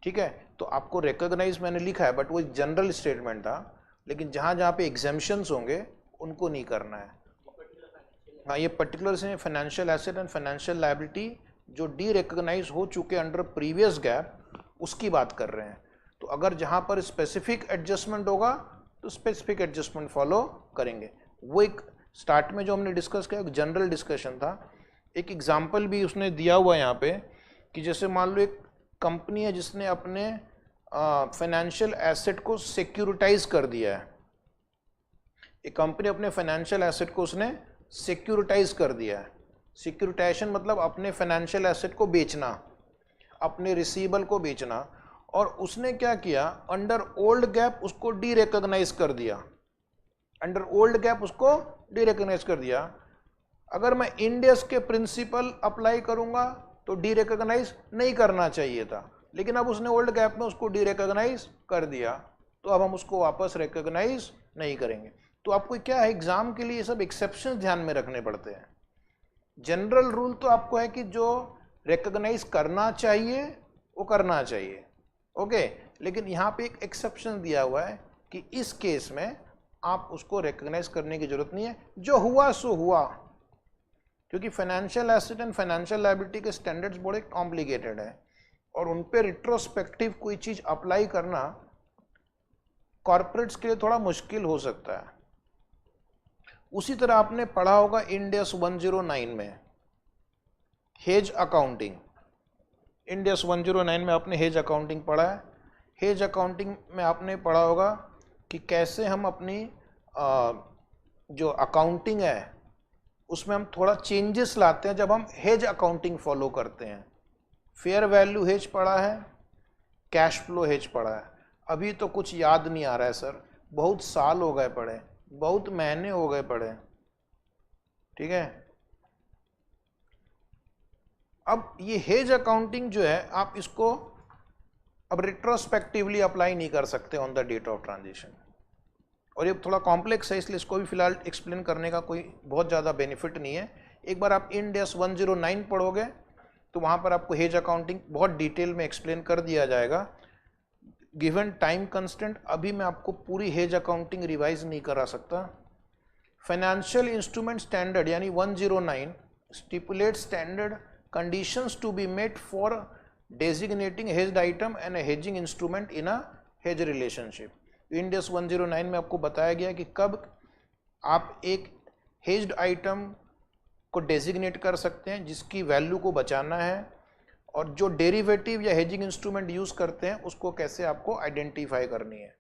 ठीक है। तो आपको रिकॉग्नाइज मैंने लिखा है बट वो जनरल स्टेटमेंट था, लेकिन जहां जहां पे एग्जेम्पशंस होंगे उनको नहीं करना है। हाँ, ये पर्टिकुलर से financial asset and financial liability जो डी रिकॉग्नाइज हो चुके अंडर प्रीवियस गैप उसकी बात कर रहे हैं। तो अगर जहां पर स्पेसिफिक एडजस्टमेंट होगा तो स्पेसिफिक एडजस्टमेंट फॉलो करेंगे। वो एक स्टार्ट में जो हमने डिस्कस किया एक जनरल डिस्कशन था। एक एग्जांपल भी उसने दिया हुआ है यहाँ पे कि जैसे मान लो एक कंपनी है जिसने अपने फाइनेंशियल एसेट को सिक्योरिटाइज कर दिया है। एक कंपनी अपने फाइनेंशियल एसेट को उसने सिक्योरिटाइज कर दिया है। सिक्योरिटाइजेशन मतलब अपने फाइनेंशियल एसेट को बेचना, अपने रिसीवेबल को बेचना, और उसने क्या किया अंडर ओल्ड गैप उसको डी रिकॉग्नाइज कर दिया, अंडर ओल्ड गैप उसको डी रिकॉग्नाइज कर दिया। अगर मैं इंड एज के प्रिंसिपल अप्लाई करूंगा तो डी रिकॉग्नाइज नहीं करना चाहिए था, लेकिन अब उसने ओल्ड गैप में उसको डी रिकॉग्नाइज कर दिया तो अब हम उसको वापस रिकॉग्नाइज नहीं करेंगे। तो आपको क्या है, एग्जाम के लिए ये सब एक्सेप्शन ध्यान में रखने पड़ते हैं। जनरल रूल तो आपको है कि जो रिकॉग्नाइज करना चाहिए वो करना चाहिए, ओके। लेकिन यहाँ पे एक एक्सेप्शन दिया हुआ है कि इस केस में आप उसको रिकॉग्नाइज करने की जरूरत नहीं है, जो हुआ सो हुआ। क्योंकि financial asset and financial liability के स्टैंडर्ड्स बड़े कॉम्प्लिकेटेड है और उन पे रिट्रोस्पेक्टिव कोई चीज अप्लाई करना कॉर्पोरेट्स के लिए थोड़ा मुश्किल हो सकता है। उसी तरह आपने पढ़ा होगा इंड एस 109 में हेज अकाउंटिंग। इंड एस 109 में आपने हेज अकाउंटिंग पढ़ा है। हेज अकाउंटिंग में आपने पढ़ा होगा कि कैसे हम अपनी जो अकाउंटिंग है उसमें हम थोड़ा चेंजेस लाते हैं जब हम हेज अकाउंटिंग फॉलो करते हैं। फेयर वैल्यू हेज पढ़ा है, कैश फ्लो हेज पढ़ा है। अभी तो कुछ याद नहीं आ रहा है सर, बहुत साल हो गए पढ़े, बहुत महीने हो गए पढ़े, ठीक है। अब ये हेज अकाउंटिंग जो है आप इसको अब रिट्रोस्पेक्टिवली अप्लाई नहीं कर सकते on the date of transition, और ये थोड़ा कॉम्प्लेक्स है इसलिए इसको भी फिलहाल एक्सप्लेन करने का कोई बहुत ज़्यादा बेनिफिट नहीं है। एक बार आप इंड एस 109 पढ़ोगे तो वहाँ पर आपको हेज अकाउंटिंग बहुत डिटेल में एक्सप्लेन कर दिया जाएगा। गिवन टाइम कंस्टेंट अभी मैं आपको पूरी हेज अकाउंटिंग रिवाइज नहीं करा सकता। फाइनेंशियल इंस्ट्रूमेंट स्टैंडर्ड यानी 109 stipulate standard conditions to be met for designating hedged item and a hedging instrument in a hedge relationship. Ind AS 109 में आपको बताया गया कि कब आप एक हेज्ड आइटम को डेजिग्नेट कर सकते हैं जिसकी वैल्यू को बचाना है, और जो डेरिवेटिव या हेजिंग इंस्ट्रूमेंट यूज करते हैं उसको कैसे आपको आइडेंटिफाई करनी है।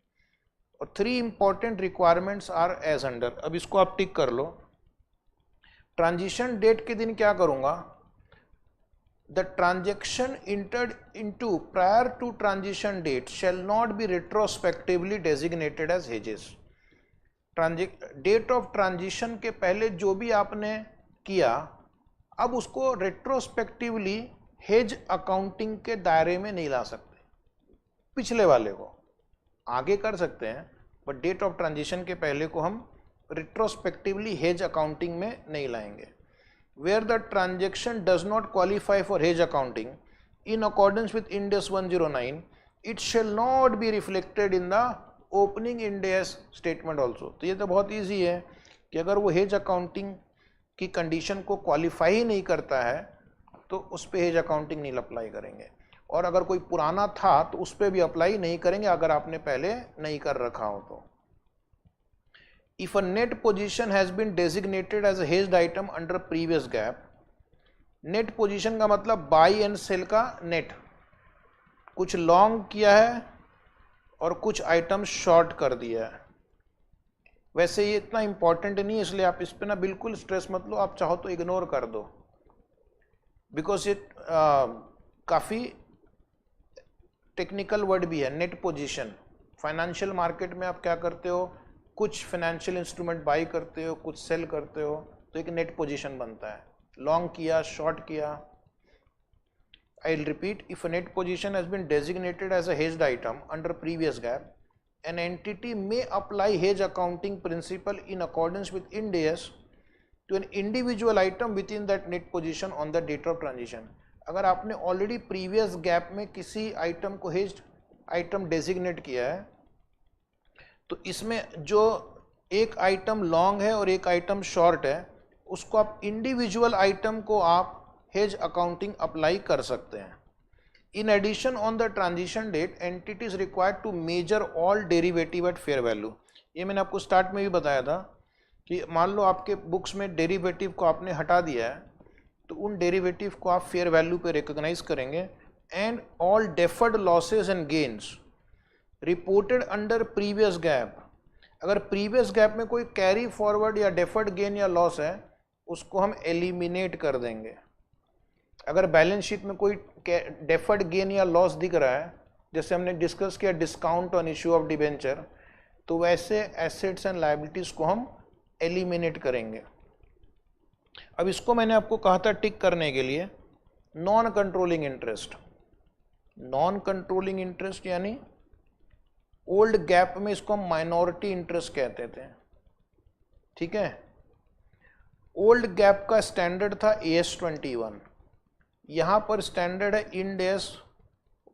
और 3 important requirements are as under. अब इसको आप टिक कर लो। ट्रांजिशन डेट के दिन क्या करूंगा, the transaction entered into prior to transition date shall not be retrospectively designated as hedges। Date of transition के पहले जो भी आपने किया अब उसको रेट्रोस्पेक्टिवली हेज अकाउंटिंग के दायरे में नहीं ला सकते। पिछले वाले को आगे कर सकते हैं बट डेट ऑफ ट्रांजिशन के पहले को हम रिट्रोस्पेक्टिवली हेज अकाउंटिंग में नहीं लाएंगे। where the transaction does not qualify for hedge accounting in accordance with Ind AS 109, it shall not be reflected in the opening Ind AS statement also। तो ये तो बहुत ईजी है कि अगर वो हेज अकाउंटिंग की कंडीशन को क्वालिफाई ही नहीं करता है तो उस पर हेज अकाउंटिंग नहीं अप्लाई करेंगे, और अगर कोई पुराना था तो उस पर भी अप्लाई नहीं करेंगे अगर आपने पहले नहीं कर रखा हो तो। If a net position has been designated as a hedged item under previous GAAP, net position का मतलब buy and sell का net, कुछ लॉन्ग किया है और कुछ आइटम शॉर्ट कर दिया है। वैसे ये इतना इंपॉर्टेंट नहीं है इसलिए आप इस पे ना बिल्कुल स्ट्रेस मत लो, आप चाहो तो इग्नोर कर दो, बिकॉज ये काफ़ी टेक्निकल वर्ड भी है। नेट पोजीशन, फाइनेंशियल मार्केट में आप क्या करते हो, कुछ फाइनेंशियल इंस्ट्रूमेंट बाई करते हो, कुछ सेल करते हो, तो एक नेट पोजीशन बनता है। लॉन्ग किया, शॉर्ट किया। I will repeat, if a net position has been designated as a hedged item under previous GAAP, an entity may apply hedge accounting principle in accordance with Ind AS to an individual item within that net position on the date of transition। अगर आपने already previous gap में किसी item को hedged item designate किया है तो इसमें जो एक आइटम लॉन्ग है और एक आइटम शॉर्ट है उसको आप इंडिविजुअल आइटम को आप हेज अकाउंटिंग अप्लाई कर सकते हैं। In addition, on the transition date, entity is required to measure all derivative at fair value। ये मैंने आपको स्टार्ट में भी बताया था कि मान लो आपके बुक्स में डेरिवेटिव को आपने हटा दिया है तो उन डेरिवेटिव को आप फेयर वैल्यू पे रिकॉग्नाइज करेंगे। And all deferred losses and gains reported under previous gap, अगर प्रीवियस गैप में कोई कैरी फॉरवर्ड या डेफर्ड गेन या लॉस है उसको हम एलिमिनेट कर देंगे। अगर बैलेंस शीट में कोई डेफर्ड गेन या लॉस दिख रहा है, जैसे हमने डिस्कस किया discount on issue of debenture, तो वैसे एसेट्स एंड लायबिलिटीज को हम एलिमिनेट करेंगे। अब इसको मैंने आपको कहा था टिक करने के लिए, non controlling interest. Non controlling interest यानी ओल्ड गैप में इसको हम माइनॉरिटी इंटरेस्ट कहते थे, ठीक है। ओल्ड गैप का स्टैंडर्ड था AS 21, यहाँ पर स्टैंडर्ड है इंड AS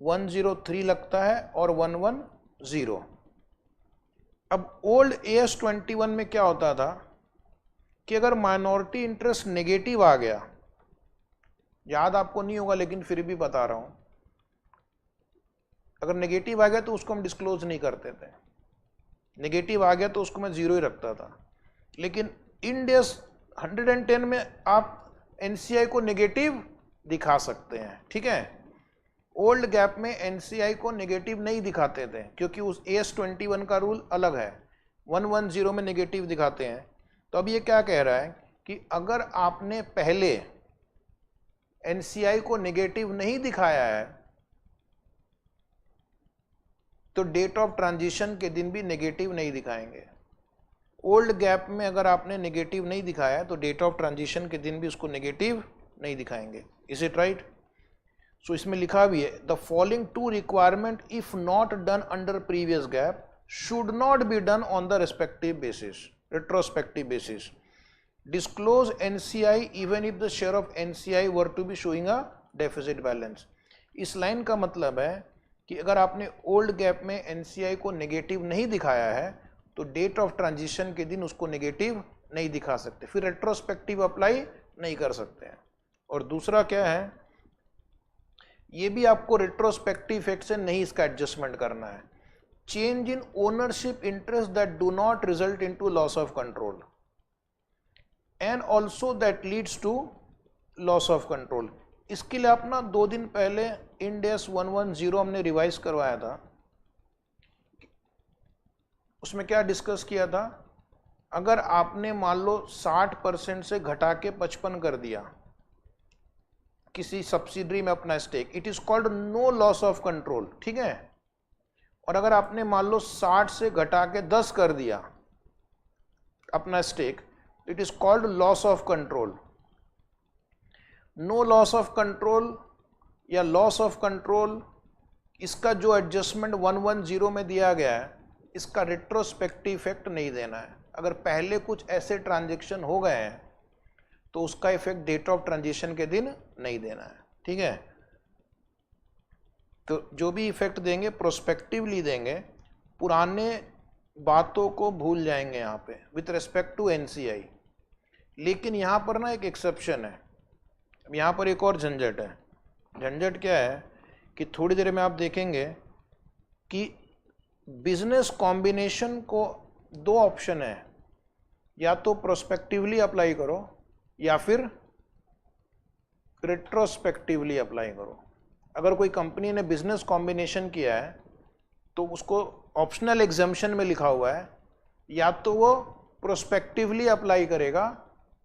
103 लगता है और 110। अब ओल्ड AS 21 में क्या होता था कि अगर माइनॉरिटी इंटरेस्ट नेगेटिव आ गया, याद आपको नहीं होगा लेकिन फिर भी बता रहा हूं, अगर नेगेटिव आ गया तो उसको हम डिस्क्लोज नहीं करते थे, नेगेटिव आ गया तो उसको मैं जीरो ही रखता था। लेकिन इंड AS 110 में आप NCI को नेगेटिव दिखा सकते हैं, ठीक है। ओल्ड गैप में NCI को नेगेटिव नहीं दिखाते थे क्योंकि उस AS 21 का रूल अलग है, 110 में नेगेटिव दिखाते हैं। तो अब ये क्या कह रहा है कि अगर आपने पहले NCI को नेगेटिव नहीं दिखाया है तो डेट ऑफ ट्रांजिशन के दिन भी नेगेटिव नहीं दिखाएंगे। ओल्ड गैप में अगर आपने नेगेटिव नहीं दिखाया है तो डेट ऑफ ट्रांजिशन के दिन भी उसको नेगेटिव नहीं दिखाएंगे। Is it right? सो इसमें लिखा भी है, the following two requirement if not done under previous GAAP should not be done on the respective basis, retrospective basis. Disclose NCI even if the share of NCI were to be showing a deficit balance. इस line का मतलब है कि अगर आपने old GAAP में NCI को negative नहीं दिखाया है तो डेट ऑफ ट्रांजिशन के दिन उसको नेगेटिव नहीं दिखा सकते, फिर रेट्रोस्पेक्टिव अप्लाई नहीं कर सकते हैं। और दूसरा क्या है, ये भी आपको रेट्रोस्पेक्टिव इफेक्ट से नहीं इसका एडजस्टमेंट करना है। Change in ownership interest that do not result into loss of control and also that leads to loss of control. इसके लिए आप ना 2 दिन पहले इंड AS 110 हमने रिवाइज करवाया था, उसमें क्या डिस्कस किया था, अगर आपने मान लो 60% से घटा के 55 कर दिया किसी सब्सिडरी में अपना stake, it is called no loss of control, ठीक है। और अगर आपने मान लो 60 से घटा के 10 कर दिया अपना stake, it is called loss of control. No loss of control या लॉस ऑफ कंट्रोल, इसका जो एडजस्टमेंट 110 में दिया गया है इसका रेट्रोस्पेक्टिव इफेक्ट नहीं देना है। अगर पहले कुछ ऐसे ट्रांजेक्शन हो गए हैं तो उसका इफेक्ट डेट ऑफ ट्रांजिशन के दिन नहीं देना है, ठीक है। तो जो भी इफेक्ट देंगे प्रोस्पेक्टिवली देंगे, पुराने बातों को भूल जाएंगे यहाँ पे विथ रिस्पेक्ट टू एनसीआई। लेकिन यहाँ पर ना एक एक्सेप्शन है। अब यहाँ पर एक और झंझट है। झंझट क्या है कि थोड़ी देर में आप देखेंगे कि बिजनेस कॉम्बिनेशन को दो ऑप्शन है, या तो प्रोस्पेक्टिवली अप्लाई करो या फिर रेट्रोस्पेक्टिवली अप्लाई करो। अगर कोई कंपनी ने बिजनेस कॉम्बिनेशन किया है तो उसको ऑप्शनल एग्जम्पशन में लिखा हुआ है, या तो वो प्रोस्पेक्टिवली अप्लाई करेगा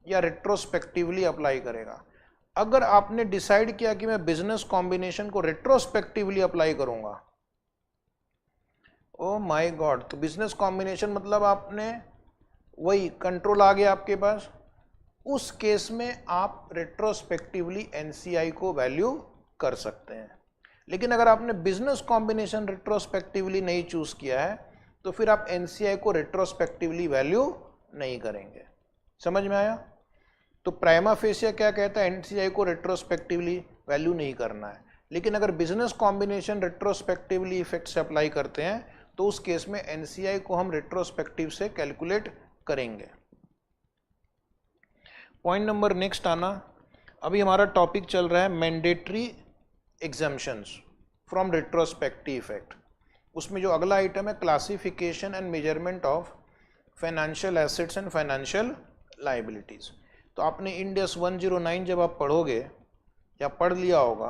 या रेट्रोस्पेक्टिवली अप्लाई करेगा। अगर आपने डिसाइड किया कि मैं बिजनेस कॉम्बिनेशन को रेट्रोस्पेक्टिवली अप्लाई करूंगा, ओ माय गॉड, तो बिजनेस कॉम्बिनेशन मतलब आपने वही कंट्रोल आ गया आपके पास। उस केस में आप रेट्रोस्पेक्टिवली एनसीआई को वैल्यू कर सकते हैं। लेकिन अगर आपने बिजनेस कॉम्बिनेशन रेट्रोस्पेक्टिवली नहीं चूज किया है तो फिर आप एनसीआई को रेट्रोस्पेक्टिवली वैल्यू नहीं करेंगे। समझ में आया? तो प्राइमा फेसिया क्या कहता है, एनसीआई को रेट्रोस्पेक्टिवली वैल्यू नहीं करना है। लेकिन अगर बिजनेस कॉम्बिनेशन रेट्रोस्पेक्टिवली इफेक्ट से अप्लाई करते हैं तो उस केस में एनसीआई को हम रेट्रोस्पेक्टिव से कैलकुलेट करेंगे। पॉइंट नंबर नेक्स्ट आना, अभी हमारा टॉपिक चल रहा है mandatory exemptions from retrospective effect. उसमें जो अगला आइटम है classification and measurement of financial assets and financial liabilities. तो आपने इंड एस 109 जब आप पढ़ोगे या पढ़ लिया होगा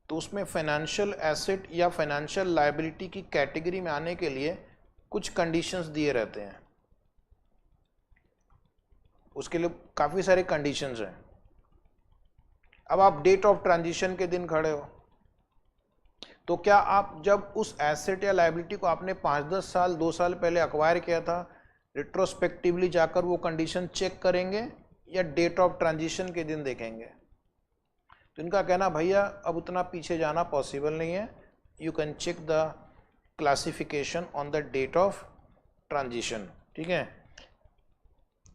तो उसमें फाइनेंशियल एसेट या फाइनेंशियल लाइबिलिटी की कैटेगरी में आने के लिए कुछ कंडीशंस दिए रहते हैं। उसके लिए काफ़ी सारे कंडीशंस हैं। अब आप डेट ऑफ ट्रांजिशन के दिन खड़े हो, तो क्या आप जब उस एसेट या लायबिलिटी को आपने 5-10 साल 2 साल पहले अक्वायर किया था, रिट्रोस्पेक्टिवली जाकर वो कंडीशन चेक करेंगे या डेट ऑफ ट्रांजिशन के दिन देखेंगे? तो इनका कहना भैया अब उतना पीछे जाना पॉसिबल नहीं है, you can check the classification on the date of transition, ठीक है।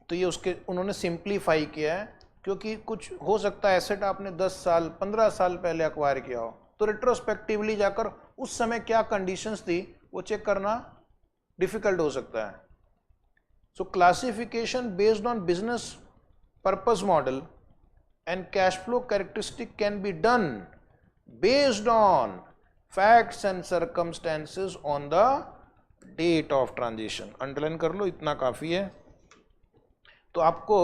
तो ये उसके उन्होंने सिंप्लीफाई किया है, क्योंकि कुछ हो सकता है एसेट आपने 10 साल 15 साल पहले अक्वायर किया हो, तो रिट्रोस्पेक्टिवली जाकर उस समय क्या कंडीशंस थी वो चेक करना डिफिकल्ट हो सकता है। So classification based on business purpose model and cash flow characteristic can be done based on facts and circumstances on the date of transition. Underline कर लो, इतना काफी है। तो आपको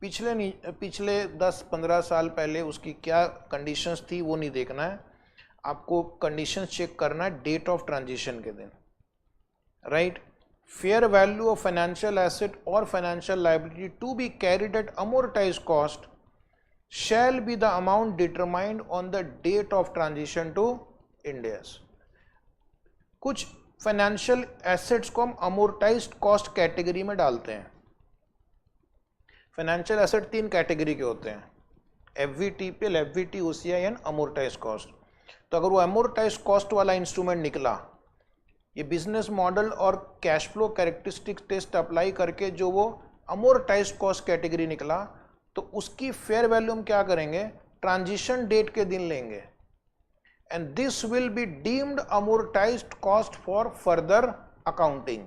पिछले 10-15 साल पहले उसकी क्या कंडीशंस थी वो नहीं देखना है, आपको कंडीशंस चेक करना है डेट ऑफ ट्रांजिशन के दिन, right. Fair value of financial asset और financial liability to be carried at amortised cost shall be the amount determined on the date of transition to Ind AS. कुछ financial assets को हम amortised cost category में डालते हैं। Financial asset 3 category के होते हैं, FVTPL, FVT, OCI and amortised cost. तो अगर वो अमोर्टाइज्ड कॉस्ट वाला इंस्ट्रूमेंट निकला, ये बिजनेस मॉडल और cash flow characteristic test apply करके जो वो अमोर्टाइज्ड कॉस्ट कैटेगरी निकला, तो उसकी फेयर वैल्यू हम क्या करेंगे, ट्रांजिशन डेट के दिन लेंगे, and this will be deemed amortised cost for further accounting.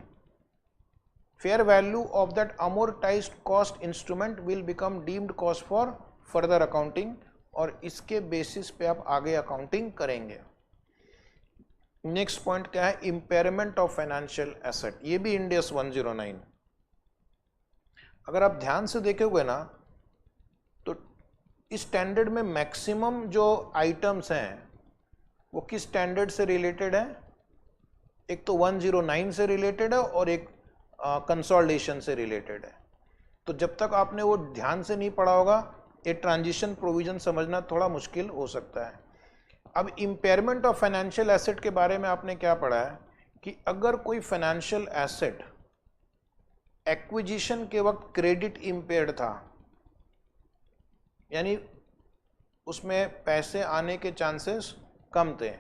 Fair value of that amortized cost instrument will become deemed cost for further accounting, और इसके बेसिस पे आप आगे अकाउंटिंग करेंगे। नेक्स्ट पॉइंट क्या है, इम्पेयरमेंट ऑफ फाइनेंशियल एसेट। ये भी इंड एस 109। अगर आप ध्यान से देखोगे ना तो इस स्टैंडर्ड में मैक्सिमम जो आइटम्स हैं वो किस स्टैंडर्ड से रिलेटेड है, एक तो 109 से रिलेटेड है और एक कंसोलिडेशन से रिलेटेड है। तो जब तक आपने वो ध्यान से नहीं पढ़ा होगा, ये ट्रांजिशन प्रोविजन समझना थोड़ा मुश्किल हो सकता है। अब इम्पेयरमेंट ऑफ फाइनेंशियल एसेट के बारे में आपने क्या पढ़ा है कि अगर कोई फाइनेंशियल एसेट एक्विजिशन के वक्त क्रेडिट इम्पेयर्ड था, यानी उसमें पैसे आने के चांसेस कम थे,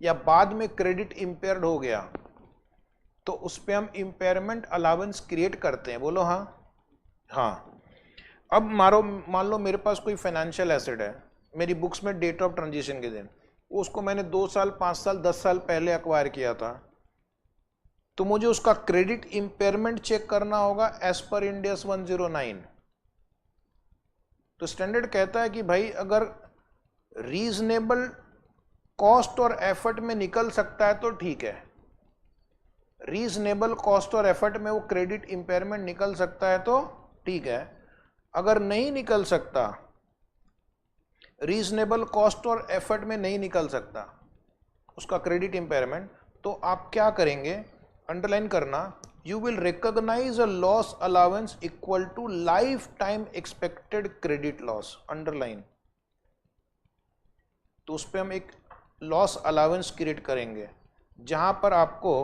या बाद में क्रेडिट इम्पेयर्ड हो गया, तो उस पर हम इम्पेयरमेंट अलाउंस क्रिएट करते हैं। बोलो हाँ। हाँ, अब मान लो मेरे पास कोई फाइनेंशियल एसेट है, मेरी बुक्स में डेट ऑफ ट्रांजिशन के दिन, उसको मैंने 2 साल 5 साल 10 साल पहले एक्वायर किया था, तो मुझे उसका क्रेडिट इंपेयरमेंट चेक करना होगा एज पर इंड AS 109। तो स्टैंडर्ड कहता है कि भाई अगर रीजनेबल कॉस्ट और एफर्ट में निकल सकता है तो ठीक है, रीजनेबल कॉस्ट और एफर्ट में वो क्रेडिट इंपेयरमेंट निकल सकता है तो ठीक है। अगर नहीं निकल सकता, रीजनेबल कॉस्ट और एफर्ट में नहीं निकल सकता उसका क्रेडिट इंपेयरमेंट, तो आप क्या करेंगे, अंडरलाइन करना, you will recognise a loss allowance equal to life time expected credit loss, underline. तो उस पर हम एक लॉस अलाउंस क्रिएट करेंगे जहां पर आपको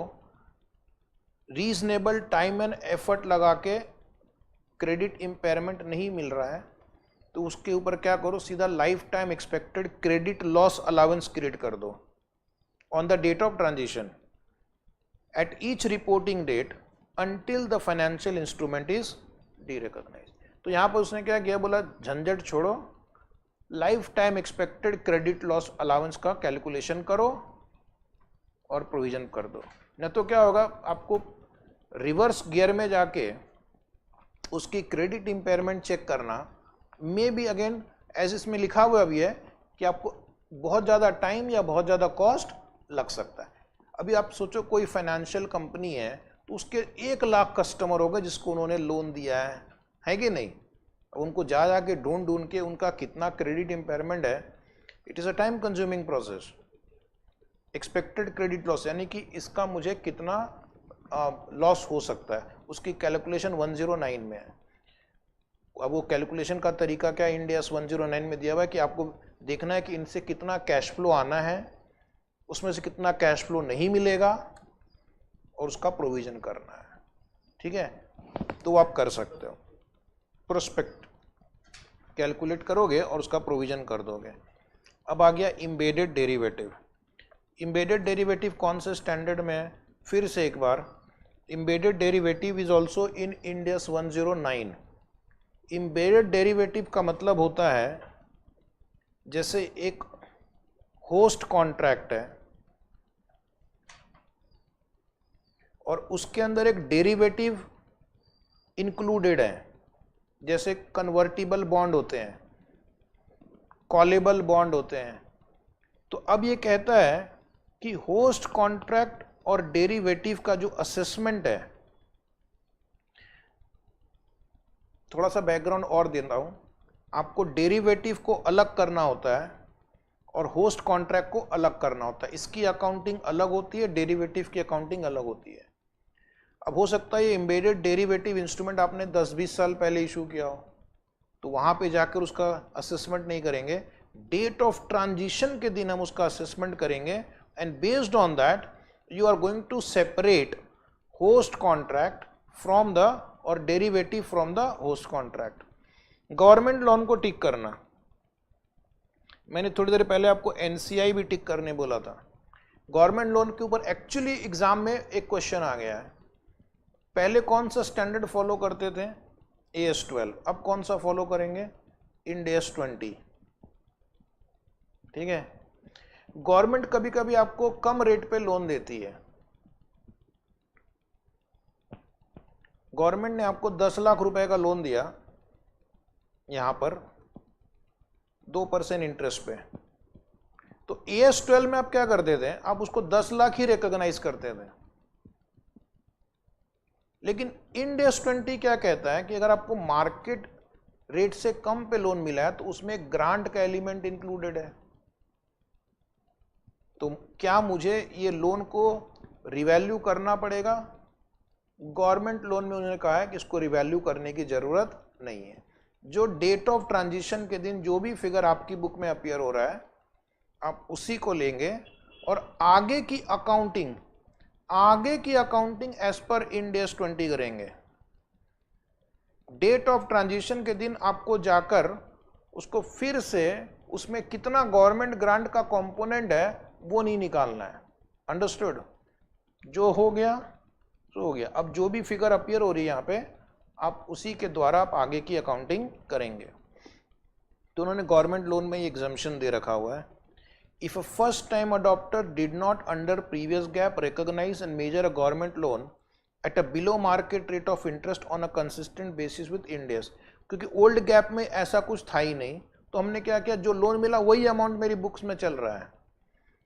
रीजनेबल टाइम एंड एफर्ट लगा के क्रेडिट इंपेयरमेंट नहीं मिल रहा है, तो उसके ऊपर क्या करो, सीधा life time expected credit loss allowance create कर दो on the date of transition at each reporting date until the financial instrument is derecognised. तो यहां पर उसने क्या किया, बोला झंझट छोड़ो, life time expected credit loss allowance का कैलकुलेशन करो और प्रोविजन कर दो। न तो क्या होगा, आपको रिवर्स गियर में जाके उसकी क्रेडिट इंपेयरमेंट चेक करना मे बी अगेन एज इसमें लिखा हुआ भी है कि आपको बहुत ज़्यादा टाइम या बहुत ज़्यादा कॉस्ट लग सकता है। अभी आप सोचो कोई फाइनेंशियल कंपनी है तो उसके 1 लाख कस्टमर हो गए जिसको उन्होंने लोन दिया है कि नहीं, उनको जा के ढूंढ के उनका कितना क्रेडिट इंपेयरमेंट है, it is a time consuming process. Expected credit loss यानी कि इसका मुझे कितना लॉस हो सकता है, उसकी कैलकुलेशन 109 में है। अब वो कैलकुलेशन का तरीका क्या, इंड AS 109 में दिया हुआ है कि आपको देखना है कि इनसे कितना कैश फ्लो आना है, उसमें से कितना कैश फ्लो नहीं मिलेगा और उसका प्रोविजन करना है, ठीक है। तो आप कर सकते हो, प्रोस्पेक्ट कैलकुलेट करोगे और उसका प्रोविजन कर दोगे। अब आ गया एम्बेडेड डेरिवेटिव। एम्बेडेड डेरिवेटिव कौन से स्टैंडर्ड में है, फिर से एक बार, embedded derivative is also in Ind AS 109। Embedded derivative का मतलब होता है जैसे एक होस्ट कॉन्ट्रैक्ट है और उसके अंदर एक डेरिवेटिव इंक्लूडेड है, जैसे कन्वर्टिबल बॉन्ड होते हैं, कॉलेबल बॉन्ड होते हैं। तो अब ये कहता है कि होस्ट कॉन्ट्रैक्ट और डेरिवेटिव का जो असेसमेंट है, थोड़ा सा बैकग्राउंड और दे रहा हूं आपको, डेरिवेटिव को अलग करना होता है और होस्ट कॉन्ट्रैक्ट को अलग करना होता है। इसकी अकाउंटिंग अलग होती है, डेरिवेटिव की अकाउंटिंग अलग होती है। अब हो सकता है ये एम्बेडेड डेरिवेटिव इंस्ट्रूमेंट आपने 10-20 साल पहले इशू किया हो, तो वहां पे जाकर उसका असेसमेंट नहीं करेंगे, डेट ऑफ ट्रांजिशन के दिन हम उसका असेसमेंट करेंगे and based on that you are going to separate host contract from the और derivative from the host contract. Government loan को टिक करना, मैंने थोड़ी देर पहले आपको NCI भी टिक करने बोला था। गवर्नमेंट लोन के ऊपर एक्चुअली एग्जाम में एक क्वेश्चन आ गया है, पहले कौन सा स्टैंडर्ड फॉलो करते थे, AS 12, अब कौन सा फॉलो करेंगे, इंड AS 20, ठीक है। गवर्नमेंट कभी कभी आपको कम रेट पे लोन देती है, गवर्नमेंट ने आपको 10 लाख रुपए का लोन दिया यहां पर 2% इंटरेस्ट पे, तो AS 12 में आप क्या करते थे, आप उसको 10 लाख ही रिकॉग्नाइज करते थे। लेकिन इंड AS 20 क्या कहता है कि अगर आपको मार्केट रेट से कम पे लोन मिला है तो उसमें ग्रांट का एलिमेंट इंक्लूडेड है। तो क्या मुझे ये लोन को रिवैल्यू करना पड़ेगा, गवर्नमेंट लोन में उन्होंने कहा है कि इसको रिवैल्यू करने की जरूरत नहीं है। जो डेट ऑफ ट्रांजिशन के दिन जो भी फिगर आपकी बुक में अपीयर हो रहा है आप उसी को लेंगे और आगे की अकाउंटिंग एज पर इंड AS 20 करेंगे। डेट ऑफ ट्रांजिशन के दिन आपको जाकर उसको फिर से उसमें कितना गवर्नमेंट ग्रांट का कंपोनेंट है वो नहीं निकालना है, अंडरस्टूड। जो हो गया सो हो गया। अब जो भी फिगर अपीयर हो रही है यहाँ पे आप उसी के द्वारा आप आगे की अकाउंटिंग करेंगे। तो उन्होंने गवर्नमेंट लोन में ये एग्जम्पशन दे रखा हुआ है। If a first time adopter did not under previous GAAP recognise and measure a government loan at a below market rate of interest on a consistent basis with Ind AS, क्योंकि old GAAP में ऐसा कुछ था ही नहीं, तो हमने क्या किया, जो लोन मिला वही अमाउंट मेरी बुक्स में चल रहा है।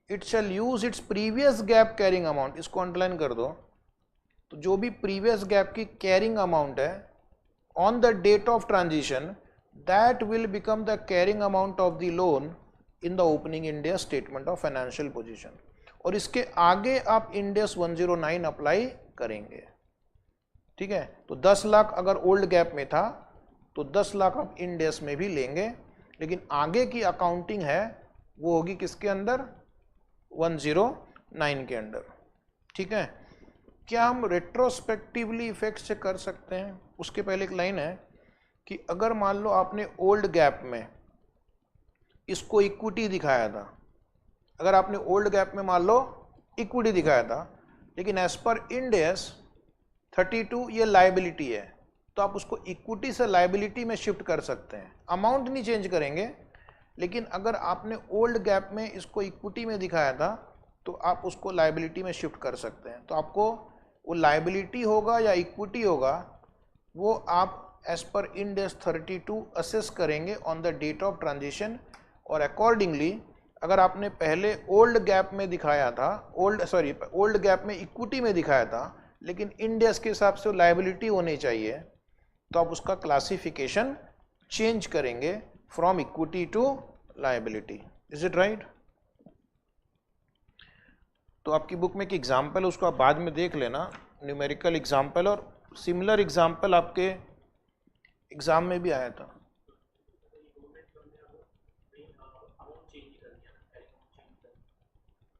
It shall use its previous GAAP carrying amount, इसको अंडरलाइन कर दो। तो जो भी प्रीवियस गैप की कैरिंग अमाउंट है on the date of transition, that will become the carrying amount of the loan in the opening Ind AS statement of financial position, और इसके आगे आप इंड एस 109 अप्लाई करेंगे। ठीक है, तो 10 लाख अगर ओल्ड गैप में था तो 10 लाख आप इंड एस में भी लेंगे, लेकिन आगे की अकाउंटिंग है वो होगी किसके अंदर, 109 के अंदर। ठीक है, क्या हम रेट्रोस्पेक्टिवली इफेक्ट से कर सकते हैं? उसके पहले एक लाइन है कि अगर मान लो आपने ओल्ड गैप में इसको इक्विटी दिखाया था, अगर आपने ओल्ड गैप में मान लो इक्विटी दिखाया था, लेकिन एज पर इंड एस 32 ये लायबिलिटी है, तो आप उसको इक्विटी से लायबिलिटी में शिफ्ट कर सकते हैं। अमाउंट नहीं चेंज करेंगे, लेकिन अगर आपने ओल्ड गैप में इसको इक्विटी में दिखाया था तो आप उसको लायबिलिटी में शिफ्ट कर सकते हैं। तो आपको वो लायबिलिटी होगा या इक्विटी होगा वो आप एज पर इंड एस 32 असेस करेंगे on the date of transition, और अकॉर्डिंगली अगर आपने पहले ओल्ड गैप में दिखाया था, ओल्ड गैप में इक्विटी में दिखाया था, लेकिन इंड एस के हिसाब से लायबिलिटी होनी चाहिए, तो आप उसका क्लासिफिकेशन चेंज करेंगे from equity to liability. Is it right? तो आपकी बुक में एक एग्जाम्पल है, उसको आप बाद में देख लेना, न्यूमेरिकल एग्जाम्पल, और सिमिलर एग्जाम्पल आपके एग्जाम में भी आया था।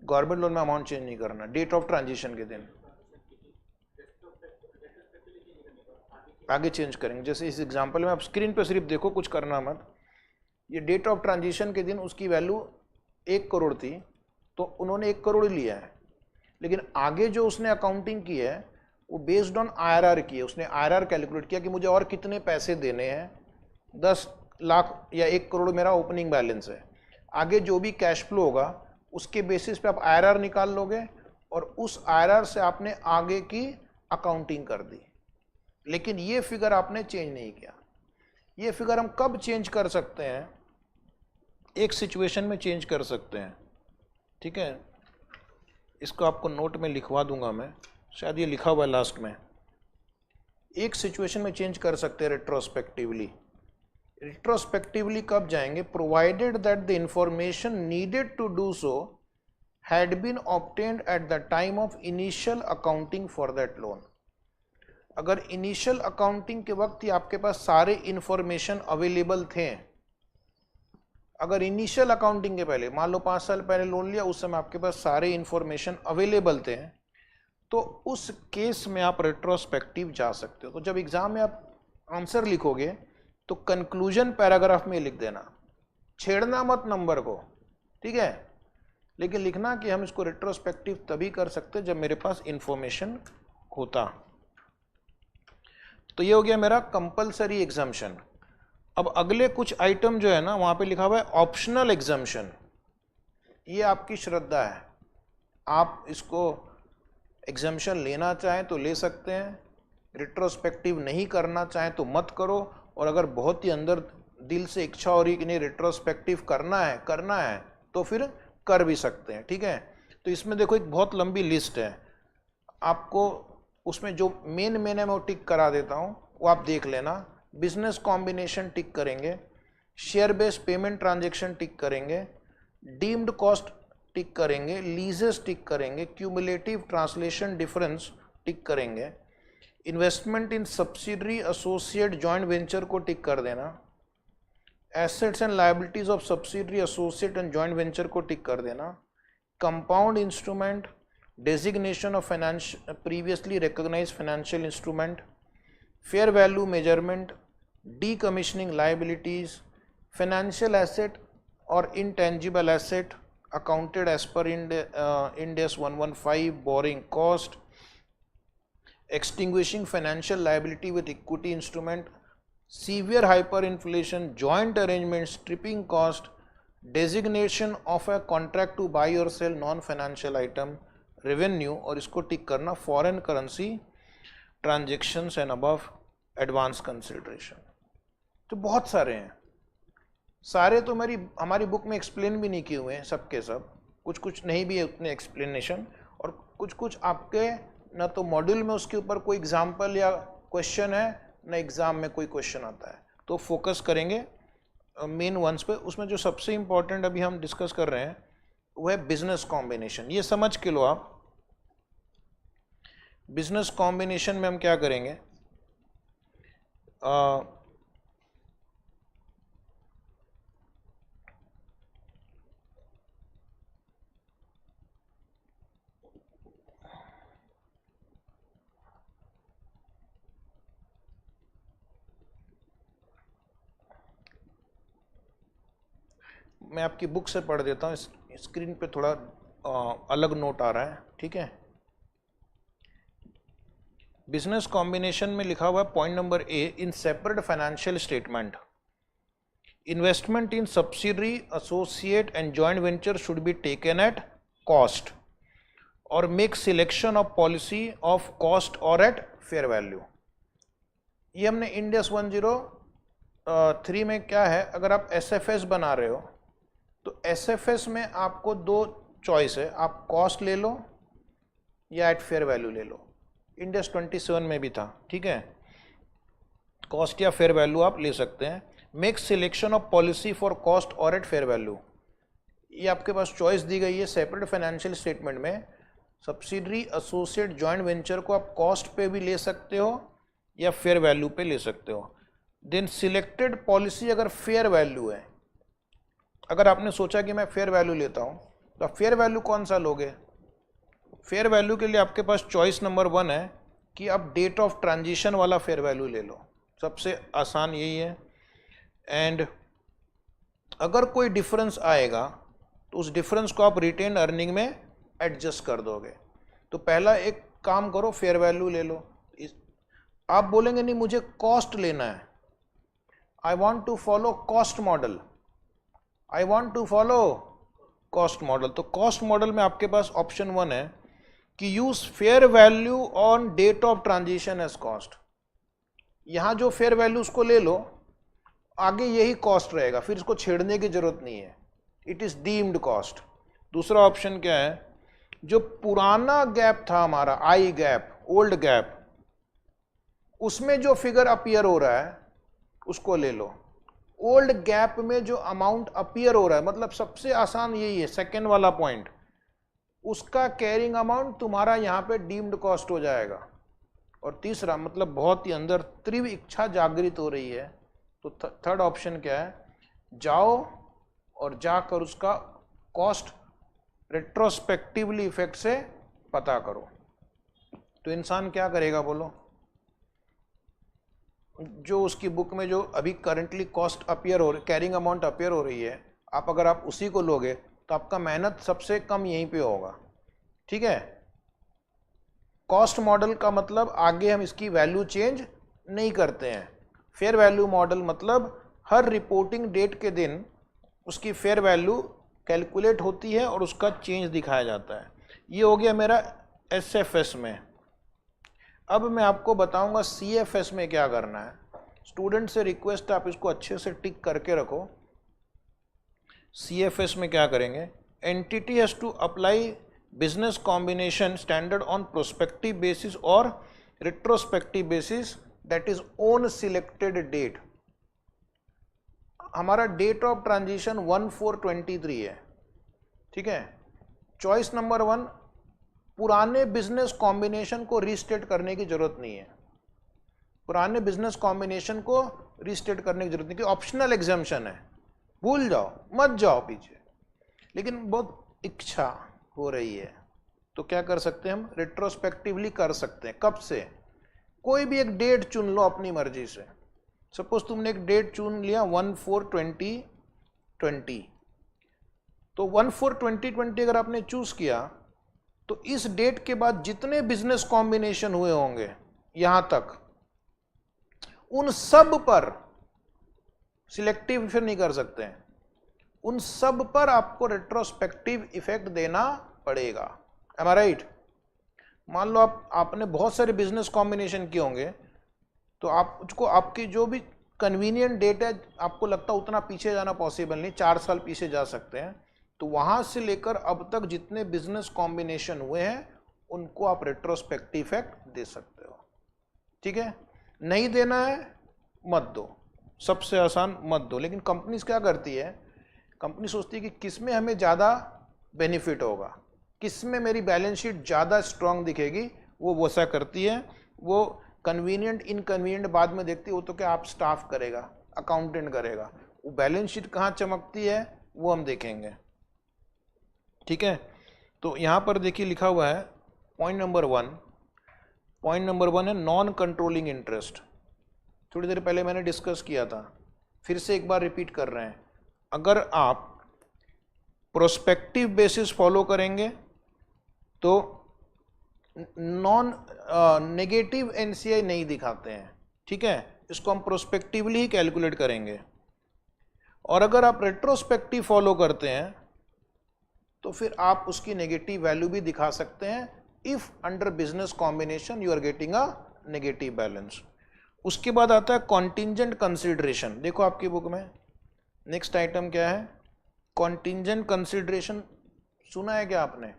गवर्नमेंट लोन में अमाउंट चेंज नहीं करना, डेट ऑफ ट्रांजिशन के दिन आगे चेंज करेंगे। जैसे इस एग्जाम्पल में आप स्क्रीन पे सिर्फ देखो, कुछ करना मत। ये डेट ऑफ ट्रांजिशन के दिन उसकी वैल्यू 1 करोड़ थी, तो उन्होंने 1 करोड़ लिया है, लेकिन आगे जो उसने अकाउंटिंग की है वो बेस्ड ऑन IRR की है। उसने IRR कैलकुलेट किया कि मुझे और कितने पैसे देने हैं, 10 लाख या 1 करोड़ मेरा ओपनिंग बैलेंस है, आगे जो भी कैश फ्लो होगा उसके बेसिस पे आप IRR निकाल लोगे, और उस IRR से आपने आगे की अकाउंटिंग कर दी, लेकिन ये फिगर आपने चेंज नहीं किया। ये फिगर हम कब चेंज कर सकते हैं? एक सिचुएशन में चेंज कर सकते हैं। ठीक है, इसको आपको नोट में लिखवा दूंगा मैं, शायद ये लिखा हुआ है लास्ट में। एक सिचुएशन में चेंज कर सकते हैं रेट्रोस्पेक्टिवली। रेट्रोस्पेक्टिवली कब जाएंगे? Provided that the information needed to do so had been obtained at the time of initial accounting for that loan. अगर इनिशियल अकाउंटिंग के वक्त ही आपके पास सारे इंफॉर्मेशन अवेलेबल थे, अगर इनिशियल अकाउंटिंग के पहले, मान लो 5 साल पहले लोन लिया, उस समय आपके पास सारे इंफॉर्मेशन अवेलेबल थे, तो उस केस में आप रेट्रोस्पेक्टिव जा सकते हो। तो जब एग्जाम में आप आंसर लिखोगे तो कंक्लूजन पैराग्राफ में लिख देना, छेड़ना मत नंबर को, ठीक है, लेकिन लिखना कि हम इसको रेट्रोस्पेक्टिव तभी कर सकते जब मेरे पास इंफॉर्मेशन होता। तो ये हो गया मेरा कंपलसरी एग्जम्पशन। अब अगले कुछ आइटम जो है ना, वहां पे लिखा हुआ है ऑप्शनल एग्जम्पशन। ये आपकी श्रद्धा है, आप इसको एग्जम्पशन लेना चाहें तो ले सकते हैं, रेट्रोस्पेक्टिव नहीं करना चाहें तो मत करो, और अगर बहुत ही अंदर दिल से इच्छा हो रही कि नहीं रेट्रोस्पेक्टिव करना है तो फिर कर भी सकते हैं। ठीक है, तो इसमें देखो एक बहुत लंबी लिस्ट है, आपको उसमें जो मेन है मैं वो टिक करा देता हूँ, वो आप देख लेना। बिजनेस कॉम्बिनेशन टिक करेंगे, शेयर बेस्ड पेमेंट ट्रांजेक्शन टिक करेंगे, डीम्ड कॉस्ट टिक करेंगे, लीजेस टिक करेंगे, क्यूमुलेटिव ट्रांसलेशन डिफरेंस टिक करेंगे, investment in subsidiary associate joint venture को टिक कर देना, assets and liabilities of subsidiary associate and joint venture को टिक कर देना, compound instrument, designation of previously recognised financial instrument, fair value measurement, decommissioning liabilities, financial asset or intangible asset accounted as per Ind AS 115, borrowing cost, extinguishing financial liability with equity instrument, severe hyperinflation, joint arrangements, stripping cost, designation of a contract to buy or sell non-financial item, revenue, और इसको टिक करना, foreign currency transactions and above advance consideration। तो बहुत सारे हैं, सारे तो हमारी बुक में एक्सप्लेन भी नहीं किए हुए हैं सबके सब, कुछ कुछ नहीं भी है उतने एक्सप्लेनेशन, और कुछ कुछ आपके ना तो मॉड्यूल में उसके ऊपर कोई एग्जाम्पल या क्वेश्चन है, ना एग्जाम में कोई क्वेश्चन आता है। तो फोकस करेंगे मेन वंस पे। उसमें जो सबसे इम्पोर्टेंट अभी हम डिस्कस कर रहे हैं वो है बिजनेस कॉम्बिनेशन। ये समझ के लो आप, बिजनेस कॉम्बिनेशन में हम क्या करेंगे, मैं आपकी बुक से पढ़ देता हूँ, स्क्रीन पे थोड़ा अलग नोट आ रहा है, ठीक है। बिजनेस कॉम्बिनेशन में लिखा हुआ है point number A, in separate financial statement investment in subsidiary associate and joint venture should be taken at cost और make selection of policy of cost और एट फेयर वैल्यू। ये हमने इंड AS 103 में क्या है, अगर आप SFS बना रहे हो तो SFS में आपको दो चॉइस है, आप कॉस्ट ले लो या एट फेयर वैल्यू ले लो। इंड AS 27 में भी था, ठीक है, कॉस्ट या फेयर वैल्यू आप ले सकते हैं। Make selection of policy for cost और एट फेयर वैल्यू, ये आपके पास चॉइस दी गई है। सेपरेट फाइनेंशियल स्टेटमेंट में सब्सिडरी एसोसिएट जॉइंट वेंचर को आप कॉस्ट पे भी ले सकते हो या फेयर वैल्यू पे ले सकते हो। देन सिलेक्टेड पॉलिसी अगर फेयर वैल्यू है, अगर आपने सोचा कि मैं फेयर वैल्यू लेता हूं तो आप फेयर वैल्यू कौन सा लोगे? फेयर वैल्यू के लिए आपके पास चॉइस नंबर 1 है कि आप डेट ऑफ ट्रांजिशन वाला फेयर वैल्यू ले लो, सबसे आसान यही है। एंड अगर कोई डिफरेंस आएगा तो उस डिफरेंस को आप रिटेन अर्निंग में एडजस्ट कर दोगे। तो पहला एक काम करो, फेयर वैल्यू ले लो। आप बोलेंगे नहीं मुझे कॉस्ट लेना है, I want to follow cost model, I want to follow cost model. तो कॉस्ट मॉडल में आपके पास ऑप्शन 1 है कि use fair value on date of transition as cost. यहां जो फेयर वैल्यू उसको ले लो, आगे यही कॉस्ट रहेगा, फिर इसको छेड़ने की जरूरत नहीं है, इट इज डीम्ड कॉस्ट। दूसरा ऑप्शन क्या है, जो पुराना गैप था हमारा आई गैप, ओल्ड गैप, उसमें जो फिगर अपीयर हो रहा है उसको ले लो। ओल्ड गैप में जो अमाउंट अपीयर हो रहा है, मतलब सबसे आसान यही है, सेकेंड वाला पॉइंट, उसका कैरिंग अमाउंट तुम्हारा यहां पे डीम्ड कॉस्ट हो जाएगा। और तीसरा, मतलब बहुत ही अंदर तीव्र इच्छा जागृत हो रही है, तो थर्ड ऑप्शन क्या है, जाओ और जाकर उसका कॉस्ट रेट्रोस्पेक्टिवली इफेक्ट से पता करो। तो इंसान क्या करेगा बोलो, जो उसकी बुक में जो अभी करंटली कॉस्ट अपीयर हो रही, कैरिंग अमाउंट अपीयर हो रही है, अगर आप उसी को लोगे तो आपका मेहनत सबसे कम यहीं पे होगा, ठीक है। कॉस्ट मॉडल का मतलब आगे हम इसकी वैल्यू चेंज नहीं करते हैं। फेयर वैल्यू मॉडल मतलब हर रिपोर्टिंग डेट के दिन उसकी फेयर वैल्यू कैलकुलेट होती है और उसका चेंज दिखाया जाता है। ये हो गया मेरा SFS में। अब मैं आपको बताऊंगा CFS में क्या करना है। स्टूडेंट से रिक्वेस्ट, आप इसको अच्छे से टिक करके रखो। CFS में क्या करेंगे, entity has to apply business combination standard on prospective basis और retrospective basis, that is on selected date. हमारा डेट ऑफ ट्रांजिशन 1423 है, ठीक है। चॉइस नंबर 1, पुराने बिजनेस कॉम्बिनेशन को रीस्टेट करने की जरूरत नहीं है, पुराने बिजनेस कॉम्बिनेशन को रीस्टेट करने की जरूरत नहीं, कि ऑप्शनल एग्जाम्पशन है, भूल जाओ, मत जाओ पीछे। लेकिन बहुत इच्छा हो रही है तो क्या कर सकते हैं हम, रेट्रोस्पेक्टिवली कर सकते हैं। कब से, कोई भी एक डेट चुन लो अपनी मर्जी से। सपोज तुमने एक डेट चुन लिया 1/4/2020, तो 1/4/2020 अगर आपने चूज किया तो इस डेट के बाद जितने बिजनेस कॉम्बिनेशन हुए होंगे यहां तक, उन सब पर सिलेक्टिव फिर नहीं कर सकते हैं, उन सब पर आपको रेट्रोस्पेक्टिव इफेक्ट देना पड़ेगा। एम आई राइट? मान लो आपने बहुत सारे बिजनेस कॉम्बिनेशन किए होंगे, तो आप उसको आपकी जो भी कन्वीनियंट डेट है, आपको लगता है उतना पीछे जाना पॉसिबल नहीं, 4 साल पीछे जा सकते हैं, तो वहां से लेकर अब तक जितने बिजनेस कॉम्बिनेशन हुए हैं उनको आप रेट्रोस्पेक्टिव इफेक्ट दे सकते हो। ठीक है, नहीं देना है मत दो, सबसे आसान मत दो। लेकिन कंपनीज क्या करती है, कंपनी सोचती है कि किस में हमें ज़्यादा बेनिफिट होगा, किस में मेरी बैलेंस शीट ज़्यादा स्ट्रांग दिखेगी, वो वैसा करती है। वो कन्वीनियंट इनकन्वीनियंट बाद में देखती है, वो तो क्या आप स्टाफ करेगा, अकाउंटेंट करेगा, वो बैलेंस शीट कहाँ चमकती है वो हम देखेंगे। ठीक है, तो यहाँ पर देखिए लिखा हुआ है पॉइंट नंबर 1 है नॉन कंट्रोलिंग इंटरेस्ट। थोड़ी देर पहले मैंने डिस्कस किया था, फिर से एक बार रिपीट कर रहे हैं। अगर आप प्रोस्पेक्टिव बेसिस फॉलो करेंगे तो नॉन नेगेटिव एनसीआई नहीं दिखाते हैं। ठीक है, इसको हम प्रोस्पेक्टिवली ही कैलकुलेट करेंगे। और अगर आप रेट्रोस्पेक्टिव फॉलो करते हैं तो फिर आप उसकी नेगेटिव वैल्यू भी दिखा सकते हैं, if under business combination you are getting a negative balance. उसके बाद आता है कॉन्टिंजेंट कंसिडरेशन। देखो आपकी बुक में नेक्स्ट आइटम क्या है, कॉन्टिंजेंट कंसिडरेशन। सुना है क्या आपने?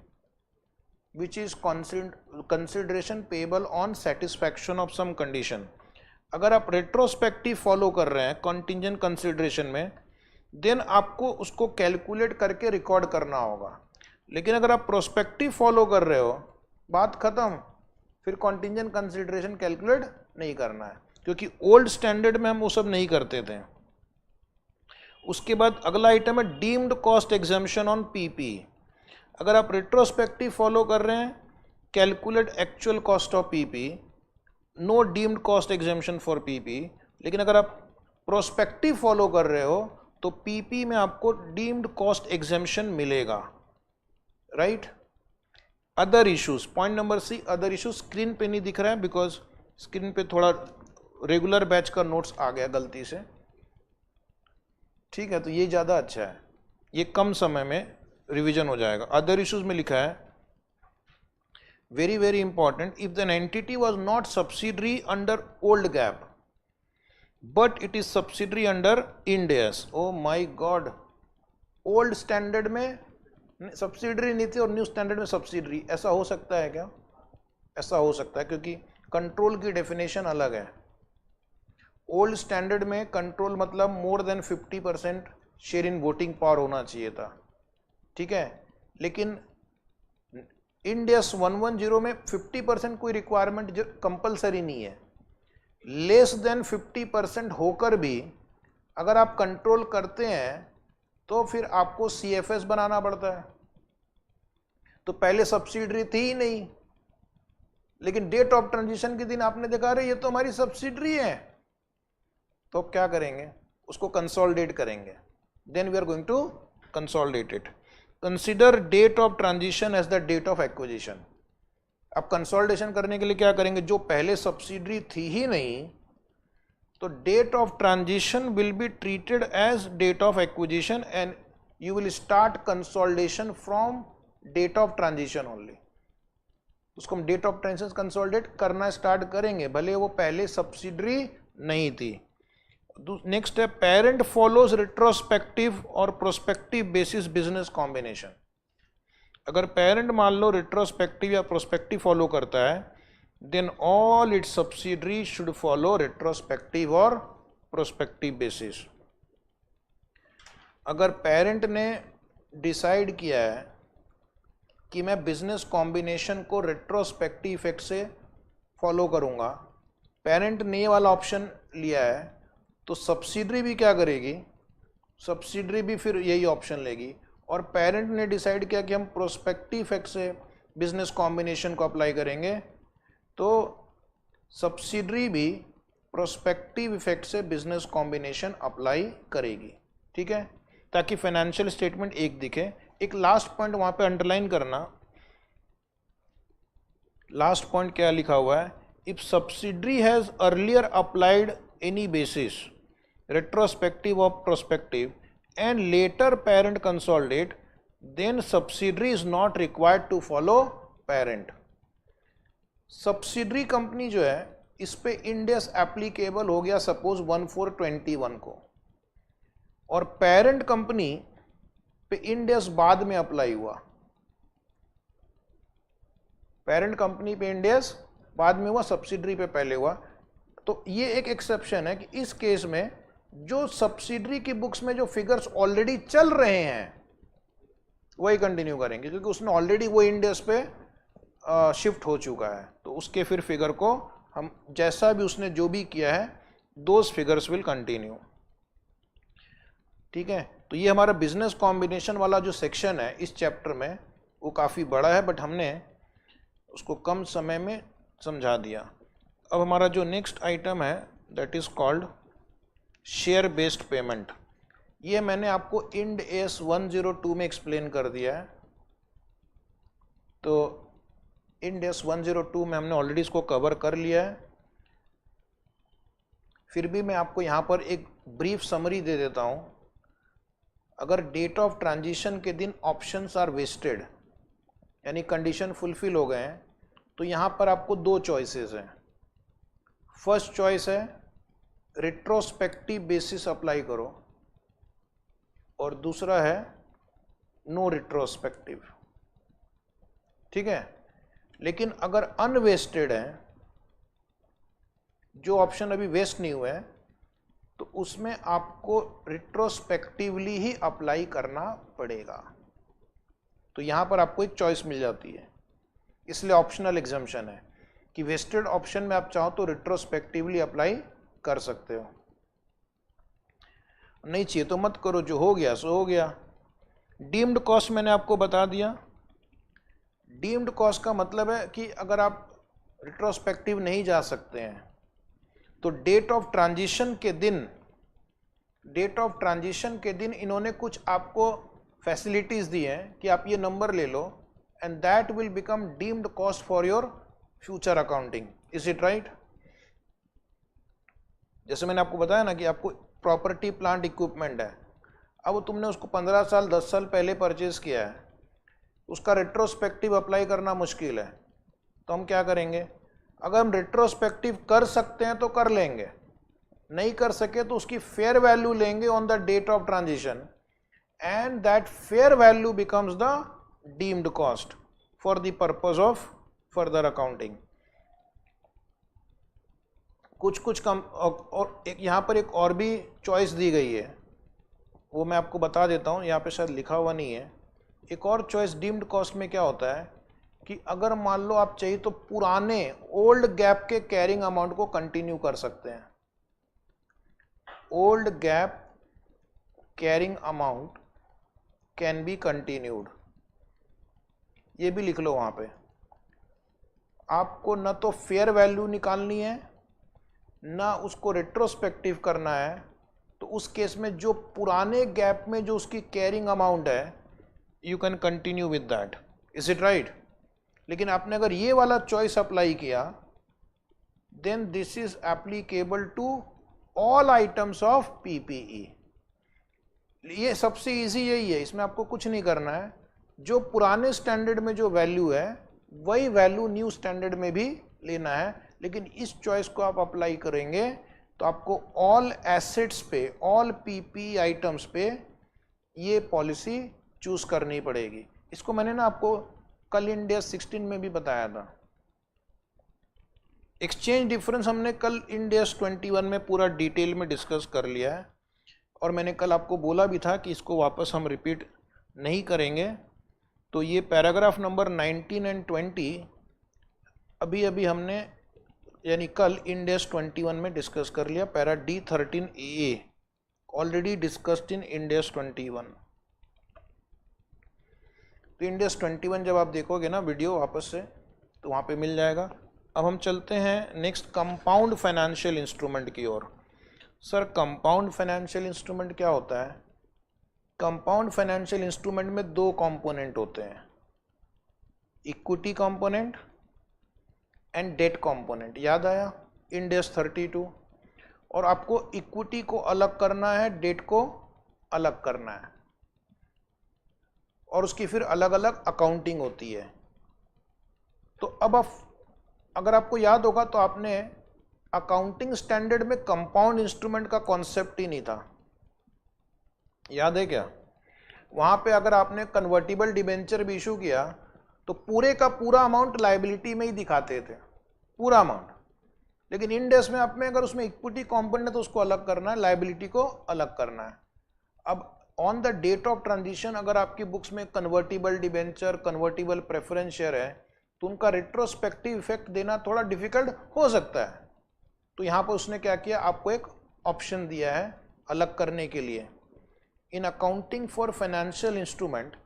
Which is consideration payable on satisfaction of some condition. अगर आप रेट्रोस्पेक्टिव फॉलो कर रहे हैं कॉन्टिंजेंट कंसिडरेशन में, देन आपको उसको कैलकुलेट करके रिकॉर्ड करना होगा। लेकिन अगर आप प्रोस्पेक्टिव फॉलो कर रहे हो, बात खत्म, फिर कॉन्टिंजेंट कंसिडरेशन कैलकुलेट नहीं करना है, क्योंकि ओल्ड स्टैंडर्ड में हम वो सब नहीं करते थे। उसके बाद अगला आइटम है deemed cost exemption on PP. अगर आप रेट्रोस्पेक्टिव फॉलो कर रहे हैं, calculate actual cost of PP, no deemed cost exemption for PP. लेकिन अगर आप प्रोस्पेक्टिव फॉलो कर रहे हो तो पीपी में आपको डीम्ड कॉस्ट एग्जम्पशन मिलेगा। Right? Other issues, point number C, other issues. Screen पे नहीं दिख रहा है बिकॉज स्क्रीन पे थोड़ा रेगुलर बैच का नोट्स आ गया गलती से। ठीक है, तो ये ज़्यादा अच्छा है, ये कम समय में रिवीजन हो जाएगा। अदर इश्यूज में लिखा है very very important, if the entity was not subsidiary under old gap but it is subsidiary under Ind S. Oh my God, old standard में सब्सिडरी नहीं थी और न्यू स्टैंडर्ड में सब्सिडरी, ऐसा हो सकता है क्या? ऐसा हो सकता है, क्योंकि कंट्रोल की डेफिनेशन अलग है। ओल्ड स्टैंडर्ड में कंट्रोल मतलब more than 50% share in voting power होना चाहिए था। ठीक है, लेकिन इंड एस 110 में 50% कोई रिक्वायरमेंट कंपलसरी नहीं है। लेस देन 50% होकर भी अगर आप कंट्रोल करते हैं तो फिर आपको सीएफएस बनाना पड़ता है। तो पहले सब्सिडरी थी ही नहीं, लेकिन डेट ऑफ ट्रांजिशन के दिन आपने देखा रहे ये तो हमारी सब्सिडरी है, तो क्या करेंगे? उसको कंसोलिडेट करेंगे। Then we are going to consolidate it. Consider date of transition as the date of acquisition. अब कंसोलिडेशन करने के लिए क्या करेंगे? जो पहले सब्सिडरी थी ही नहीं, तो date of transition will be treated as date of acquisition and you will start consolidation from date of transition only. उसको हम डेट ऑफ ट्रांजिशन कंसोलिडेट करना स्टार्ट करेंगे, भले वो पहले सब्सिडरी नहीं थी। नेक्स्ट है पेरेंट फॉलोज रिट्रोस्पेक्टिव और प्रोस्पेक्टिव बेसिस बिजनेस कॉम्बिनेशन। अगर पेरेंट मान लो रिट्रोस्पेक्टिव या प्रोस्पेक्टिव फॉलो करता है, then all its subsidiary should follow retrospective और प्रोस्पेक्टिव बेसिस। अगर पेरेंट ने डिसाइड किया है कि मैं बिजनेस कॉम्बिनेशन को रेट्रोस्पेक्टिव इफेक्ट से फॉलो करूंगा, पेरेंट ने ये वाला ऑप्शन लिया है, तो सब्सिडरी भी क्या करेगी? सब्सिडरी भी फिर यही ऑप्शन लेगी। और पेरेंट ने डिसाइड किया कि हम प्रोस्पेक्टिव इफेक्ट से बिजनेस कॉम्बिनेशन को अप्लाई करेंगे, तो सब्सिडरी भी प्रोस्पेक्टिव इफेक्ट से बिजनेस कॉम्बिनेशन अप्लाई करेगी। ठीक है, ताकि फाइनेंशियल स्टेटमेंट एक दिखे। एक लास्ट पॉइंट वहाँ पे अंडरलाइन करना, लास्ट पॉइंट क्या लिखा हुआ है, if subsidiary has earlier applied any basis retrospective of prospective and later parent consolidate then subsidiary is not required to follow parent. Subsidiary company जो है इस पे इंड एस एप्लीकेबल हो गया सपोज 1421 को, और पेरेंट कंपनी पे इंड एस बाद में अप्लाई हुआ, पेरेंट कंपनी पे इंड एस बाद में हुआ, सब्सिडरी पे पहले हुआ। तो ये एक एक्सेप्शन है कि इस केस में जो सब्सिडरी की बुक्स में जो फिगर्स ऑलरेडी चल रहे हैं वही कंटिन्यू करेंगे, क्योंकि उसने ऑलरेडी वो इंड एस पे शिफ्ट हो चुका है, तो उसके फिर फिगर को हम जैसा भी उसने जो भी किया है दोज फिगर्स विल कंटिन्यू। ठीक है, तो ये हमारा बिजनेस कॉम्बिनेशन वाला जो सेक्शन है इस चैप्टर में वो काफ़ी बड़ा है, बट हमने उसको कम समय में समझा दिया। अब हमारा जो नेक्स्ट आइटम है that is called share based payment. ये मैंने आपको इंड एस 102 में एक्सप्लेन कर दिया है, तो इंड एस 102 में हमने ऑलरेडी इसको कवर कर लिया है। फिर भी मैं आपको यहाँ पर एक ब्रीफ समरी दे देता हूँ। अगर डेट ऑफ ट्रांजिशन के दिन ऑप्शंस आर वेस्टेड यानी कंडीशन फुलफिल हो गए हैं, तो यहाँ पर आपको दो चॉइसेस हैं। फर्स्ट चॉइस है रिट्रोस्पेक्टिव बेसिस अप्लाई करो, और दूसरा है नो रिट्रोस्पेक्टिव। ठीक है, लेकिन अगर अनवेस्टेड है, जो ऑप्शन अभी वेस्ट नहीं हुए हैं, तो उसमें आपको रिट्रोस्पेक्टिवली ही अप्लाई करना पड़ेगा। तो यहाँ पर आपको एक चॉइस मिल जाती है, इसलिए ऑप्शनल एग्जम्पशन है कि वेस्टेड ऑप्शन में आप चाहो तो रिट्रोस्पेक्टिवली अप्लाई कर सकते हो, नहीं चाहिए तो मत करो, जो हो गया सो हो गया। डीम्ड कॉस्ट मैंने आपको बता दिया। डीम्ड कॉस्ट का मतलब है कि अगर आप रिट्रोस्पेक्टिव नहीं जा सकते हैं तो डेट ऑफ ट्रांजिशन के दिन इन्होंने कुछ आपको फैसिलिटीज दी हैं कि आप ये नंबर ले लो and that will become deemed cost for your future accounting. Is it right? जैसे मैंने आपको बताया ना कि आपको प्रॉपर्टी प्लांट इक्विपमेंट है, अब तुमने उसको 15 साल 10 साल पहले परचेज किया है, उसका रेट्रोस्पेक्टिव अप्लाई करना मुश्किल है, तो हम क्या करेंगे? अगर हम रेट्रोस्पेक्टिव कर सकते हैं तो कर लेंगे, नहीं कर सके तो उसकी फेयर वैल्यू लेंगे on the date of transition and that fair value becomes the deemed cost for the purpose of further accounting. कुछ कम, और एक यहाँ पर एक और भी चॉइस दी गई है, वो मैं आपको बता देता हूँ, यहाँ पे शायद लिखा हुआ नहीं है। एक और चॉइस डीम्ड कॉस्ट में क्या होता है कि अगर मान लो आप चाहिए तो पुराने ओल्ड गैप के कैरिंग अमाउंट को कंटिन्यू कर सकते हैं। Old gap carrying amount can be continued, ये भी लिख लो वहां पे। आपको न तो फेयर वैल्यू निकालनी है ना उसको रेट्रोस्पेक्टिव करना है, तो उस केस में जो पुराने गैप में जो उसकी कैरिंग अमाउंट है you can continue with that. Is it right? लेकिन आपने अगर ये वाला चॉइस अप्लाई किया then this is applicable to all items of PPE. ये सबसे इजी यही है, इसमें आपको कुछ नहीं करना है, जो पुराने स्टैंडर्ड में जो वैल्यू है वही वैल्यू न्यू स्टैंडर्ड में भी लेना है। लेकिन इस चॉइस को आप अप्लाई करेंगे तो आपको ऑल एसेट्स पे, ऑल पीपी आइटम्स पे ये पॉलिसी चूज करनी पड़ेगी। इसको मैंने ना आपको कल इंडिया 16 में भी बताया था। एक्सचेंज डिफरेंस हमने कल इंडिया 21 में पूरा डिटेल में डिस्कस कर लिया है, और मैंने कल आपको बोला भी था कि इसको वापस हम रिपीट नहीं करेंगे। तो ये पैराग्राफ नंबर 19 एंड 20 अभी अभी हमने यानी कल इंडेस 21 में डिस्कस कर लिया। Para D13A already discussed in Ind AS 21। तो इंडेस 21 जब आप देखोगे ना वीडियो वापस से तो वहाँ पे मिल जाएगा। अब हम चलते हैं नेक्स्ट कंपाउंड फाइनेंशियल इंस्ट्रूमेंट की ओर। सर कंपाउंड फाइनेंशियल इंस्ट्रूमेंट क्या होता है? कंपाउंड फाइनेंशियल इंस्ट्रूमेंट में दो कंपोनेंट होते हैं, equity component and debt component, याद आया, इंड एस 32। और आपको इक्विटी को अलग करना है, डेट को अलग करना है, और उसकी फिर अलग अलग अकाउंटिंग होती है। तो अब अगर आपको याद होगा तो आपने अकाउंटिंग स्टैंडर्ड में कंपाउंड इंस्ट्रूमेंट का कॉन्सेप्ट ही नहीं था, याद है क्या? वहां पे अगर आपने कन्वर्टिबल डिबेंचर भी इशू किया तो पूरे का पूरा अमाउंट लायबिलिटी में ही दिखाते थे, पूरा अमाउंट। लेकिन इंड एस में आप में अगर उसमें इक्विटी कंपोनेंट है तो उसको अलग करना है, लायबिलिटी को अलग करना है। अब on the date of transition अगर आपकी बुक्स में convertible debenture, convertible preference share है तो उनका रिट्रोस्पेक्टिव इफेक्ट देना थोड़ा डिफिकल्ट हो सकता है। तो यहाँ पर उसने क्या किया, आपको एक ऑप्शन दिया है अलग करने के लिए। In accounting for financial instrument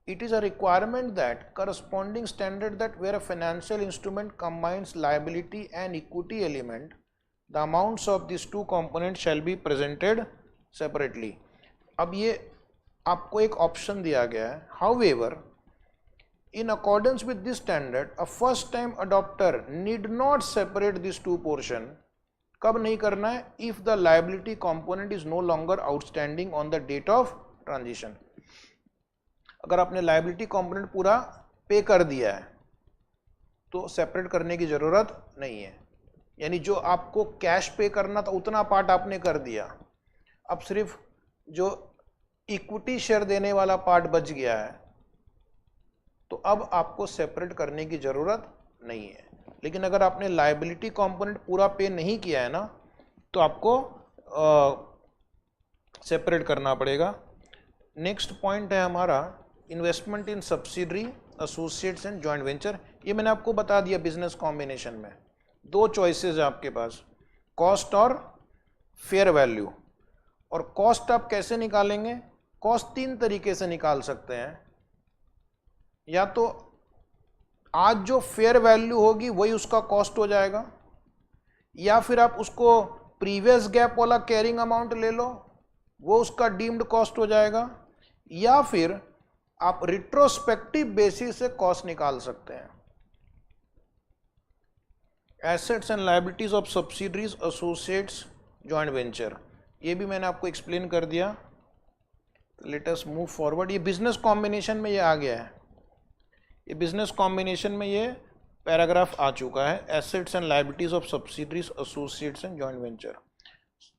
it is a requirement that corresponding standard that where a financial instrument combines liability and equity element, the amounts of these two components shall be presented separately. अब ये आपको एक option दिया गया है, however in accordance with this standard a first time adopter need not separate these two portion. कब नहीं करना है? if the liability component is no longer outstanding on the date of transition. अगर आपने लायबिलिटी कंपोनेंट पूरा पे कर दिया है तो सेपरेट करने की जरूरत नहीं है, यानी जो आपको कैश पे करना था उतना पार्ट आपने कर दिया, अब सिर्फ जो इक्विटी शेयर देने वाला पार्ट बच गया है तो अब आपको सेपरेट करने की जरूरत नहीं है। लेकिन अगर आपने लायबिलिटी कंपोनेंट पूरा पे नहीं किया है ना तो आपको सेपरेट करना पड़ेगा। नेक्स्ट पॉइंट है हमारा investment in subsidiary, associates and joint venture. ये मैंने आपको बता दिया, बिजनेस कॉम्बिनेशन में दो चॉइसेस है आपके पास, कॉस्ट और फेयर वैल्यू। और कॉस्ट आप कैसे निकालेंगे? कॉस्ट तीन तरीके से निकाल सकते हैं, या तो आज जो फेयर वैल्यू होगी वही उसका कॉस्ट हो जाएगा, या फिर आप उसको प्रीवियस गैप वाला कैरिंग अमाउंट ले लो, वो उसका डीम्ड कॉस्ट हो जाएगा, या फिर आप रिट्रोस्पेक्टिव बेसिस से कॉस्ट निकाल सकते हैं। Assets and liabilities of subsidiaries, associates, joint venture, ये भी मैंने आपको एक्सप्लेन कर दिया। Let us move forward. ये बिजनेस कॉम्बिनेशन में ये आ गया है, ये बिजनेस कॉम्बिनेशन में ये पैराग्राफ आ चुका है, assets and liabilities of subsidiaries, associates and joint venture.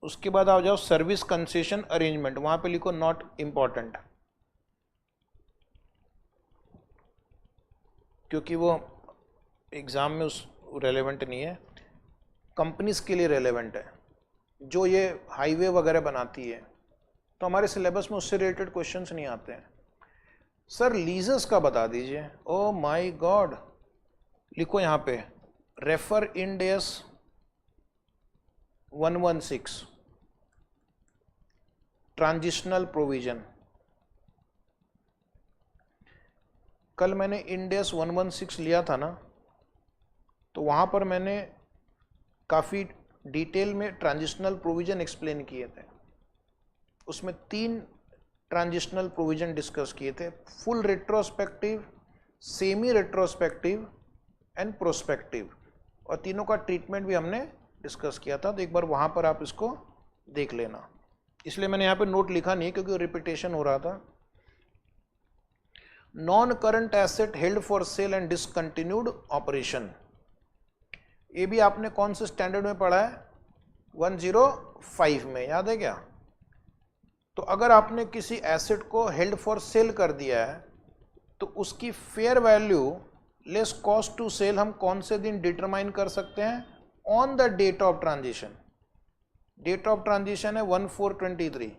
उसके बाद आ जाओ सर्विस कंसेशन अरेंजमेंट, वहां पे लिखो नॉट इंपॉर्टेंट, क्योंकि वो एग्ज़ाम में उस रेलेवेंट नहीं है, कंपनीज के लिए रेलेवेंट है जो ये हाईवे वगैरह बनाती है, तो हमारे सिलेबस में उससे रिलेटेड क्वेश्चंस नहीं आते हैं। सर लीजेस का बता दीजिए। ओ माय गॉड, लिखो यहाँ पे refer end S 116 transitional provision. कल मैंने इंड एस 116 लिया था ना, तो वहाँ पर मैंने काफ़ी डिटेल में ट्रांजिशनल प्रोविजन एक्सप्लेन किए थे। उसमें 3 ट्रांजिशनल प्रोविजन डिस्कस किए थे, full retrospective, semi retrospective and prospective, और तीनों का ट्रीटमेंट भी हमने डिस्कस किया था। तो एक बार वहाँ पर आप इसको देख लेना, इसलिए मैंने यहाँ पे नोट लिखा नहीं क्योंकि रिपीटेशन हो रहा था। Non current asset held for sale and discontinued operation, ये भी आपने कौन से स्टैंडर्ड में पढ़ा है? 105 में, याद है क्या? तो अगर आपने किसी एसेट को हेल्ड फॉर सेल कर दिया है तो उसकी fair value less cost to sell हम कौन से दिन डिटरमाइन कर सकते हैं? On the date of transition. Date of transition है 1423,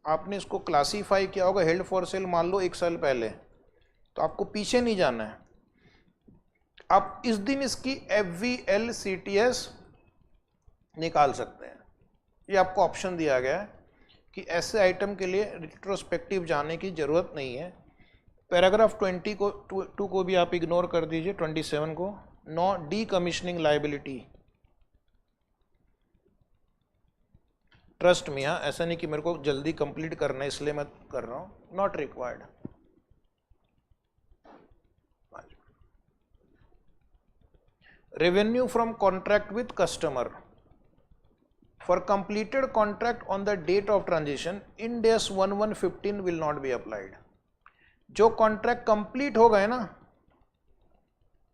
आपने इसको क्लासीफाई किया होगा हेल्ड फॉर सेल मान लो 1 साल पहले, तो आपको पीछे नहीं जाना है, आप इस दिन इसकी FVLCTS निकाल सकते हैं। ये आपको ऑप्शन दिया गया है कि ऐसे आइटम के लिए रिट्रोस्पेक्टिव जाने की जरूरत नहीं है। पैराग्राफ 20 को 2 को भी आप इग्नोर कर दीजिए, 27 को। No decommissioning liability, trust में, हाँ ऐसा नहीं कि मेरे को जल्दी कंप्लीट करना है इसलिए मैं कर रहा हूँ, not required. revenue from contract with customer. For completed contract on the date of transition, Ind AS 1115 will not be applied. जो कॉन्ट्रैक्ट कंप्लीट हो गए ना,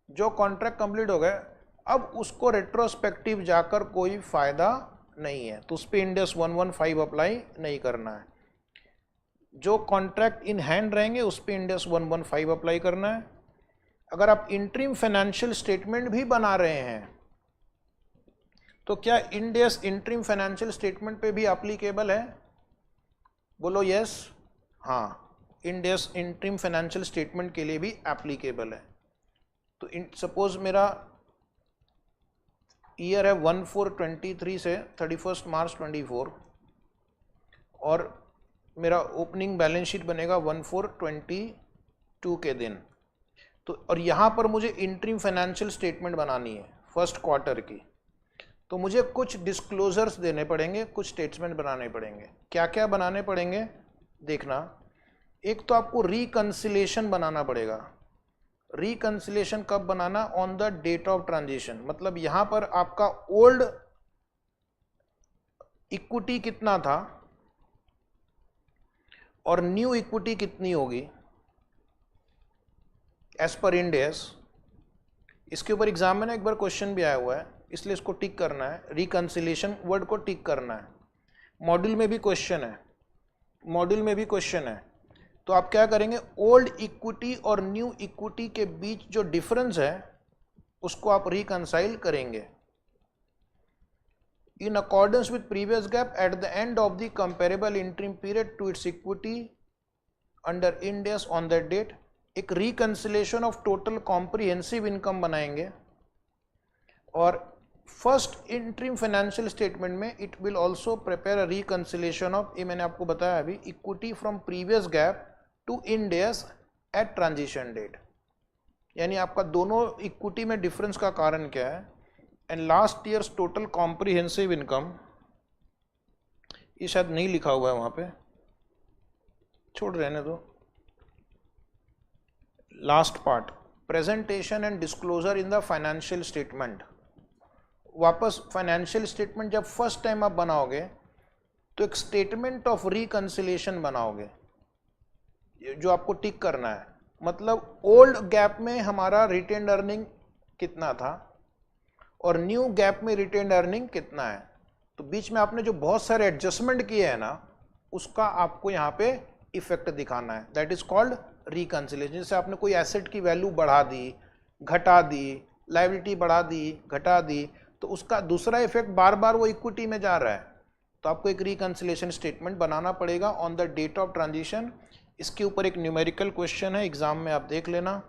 जो कॉन्ट्रैक्ट कंप्लीट हो गए, अब उसको रेट्रोस्पेक्टिव जाकर कोई फायदा नहीं है, तो उस पर इंड एस 115 अप्लाई नहीं करना है. जो कॉन्ट्रैक्ट इन हैंड रहेंगे उस पर इंड एस 115 अप्लाई करना है. अगर आप इंटरिम फाइनेंशियल स्टेटमेंट भी बना रहे हैं तो क्या end S interim financial statement पे भी एप्लीकेबल है? बोलो यस. हाँ, end S interim financial statement के लिए भी एप्लीकेबल है. तो सपोज मेरा ईयर है 1423 से 31 मार्च 24 और मेरा ओपनिंग बैलेंस शीट बनेगा 1422 के दिन. तो और यहाँ पर मुझे इंटरिम फाइनेंशियल स्टेटमेंट बनानी है फर्स्ट क्वार्टर की, तो मुझे कुछ डिस्क्लोजर्स देने पड़ेंगे, कुछ स्टेटमेंट बनाने पड़ेंगे. क्या क्या बनाने पड़ेंगे देखना. एक तो आपको रिकंसिलेशन बनाना पड़ेगा. रिकंसिलेशन कब बनाना? On the date of transition. मतलब यहां पर आपका ओल्ड इक्विटी कितना था और न्यू इक्विटी कितनी होगी एज पर इंड एस. इसके ऊपर एग्जाम में ना एक बार क्वेश्चन भी आया हुआ है, इसलिए इसको टिक करना है. रिकंसिलेशन वर्ड को टिक करना है. मॉड्यूल में भी क्वेश्चन है, मॉड्यूल में भी क्वेश्चन है. तो आप क्या करेंगे, ओल्ड इक्विटी और न्यू इक्विटी के बीच जो डिफरेंस है उसको आप रिकंसाइल करेंगे. In accordance with previous GAAP at the end of the comparable interim period to its equity under Ind AS on that date. एक reconciliation of total comprehensive income बनाएंगे. और फर्स्ट इंटरिम फाइनेंशियल स्टेटमेंट में it will also prepare a reconciliation of, ये मैंने आपको बताया अभी, equity from previous GAAP to Ind AS at transition date. यानी आपका दोनों इक्विटी में डिफरेंस का कारण क्या है. And last years total comprehensive income, ये शायद नहीं लिखा हुआ है वहां पे, छोड़ रहने दो. Last part, presentation and disclosure in the financial statement. वापस फाइनेंशियल स्टेटमेंट जब फर्स्ट टाइम आप बनाओगे तो एक स्टेटमेंट ऑफ रिकंसिलेशन बनाओगे जो आपको टिक करना है. मतलब ओल्ड गैप में हमारा रिटेन्ड अर्निंग कितना था और न्यू गैप में रिटेन्ड अर्निंग कितना है. तो बीच में आपने जो बहुत सारे एडजस्टमेंट किए हैं ना, उसका आपको यहाँ पे इफेक्ट दिखाना है. That is called reconciliation. जैसे आपने कोई एसेट की वैल्यू बढ़ा दी, घटा दी, लायबिलिटी बढ़ा दी, घटा दी, तो उसका दूसरा इफेक्ट बार बार वो इक्विटी में जा रहा है. तो आपको एक रिकंसिलेशन स्टेटमेंट बनाना पड़ेगा on the date of transition. इसके ऊपर एक न्यूमेरिकल क्वेश्चन है, एग्जाम में आप देख लेना.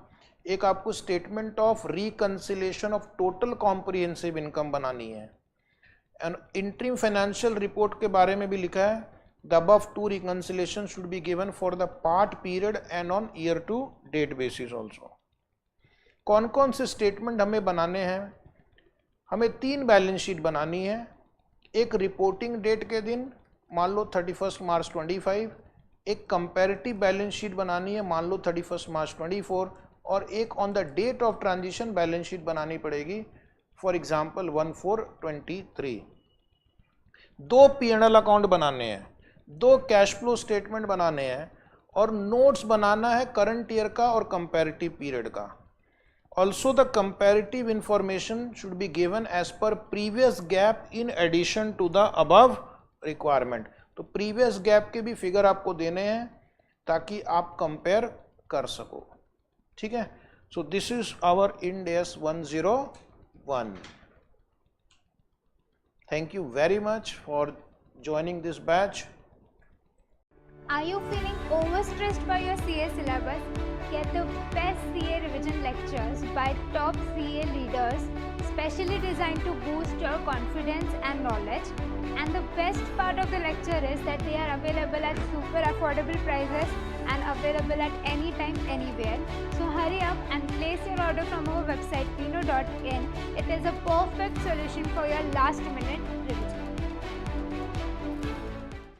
एक आपको statement of reconciliation of total comprehensive income बनानी है. एंड इंटरिम फाइनेंशियल रिपोर्ट के बारे में भी लिखा है, the above two reconciliation should be given for the part period and on year to date basis also. कौन कौन से स्टेटमेंट हमें बनाने हैं? हमें 3 बैलेंस शीट बनानी है. एक रिपोर्टिंग डेट के दिन, मान लो 31 मार्च 25, एक कंपैरेटिव बैलेंस शीट बनानी है, मान लो 31 मार्च 24, और एक on the date of transition balance sheet बनानी पड़ेगी, फॉर एग्जांपल 1423. 2 P&L अकाउंट बनाने हैं, 2 कैश फ्लो स्टेटमेंट बनाने हैं और नोट्स बनाना है करंट ईयर का और कंपैरेटिव पीरियड का. Also the comparative information should be given as per previous gap in addition to the above requirement. तो previous gap के भी फिगर आपको देने हैं ताकि आप कंपेयर कर सको. ठीक है. So this is our Ind AS 101. Thank you very much for joining this batch. Are you feeling overstressed by your CA syllabus? Get the best CA revision lectures by top CA leaders, specially designed to boost your confidence and knowledge. And the best part of the lecture is that they are available at super affordable prices and available at any time, anywhere. So hurry up and place your order from our website kino.in. It is a perfect solution for your last minute revision.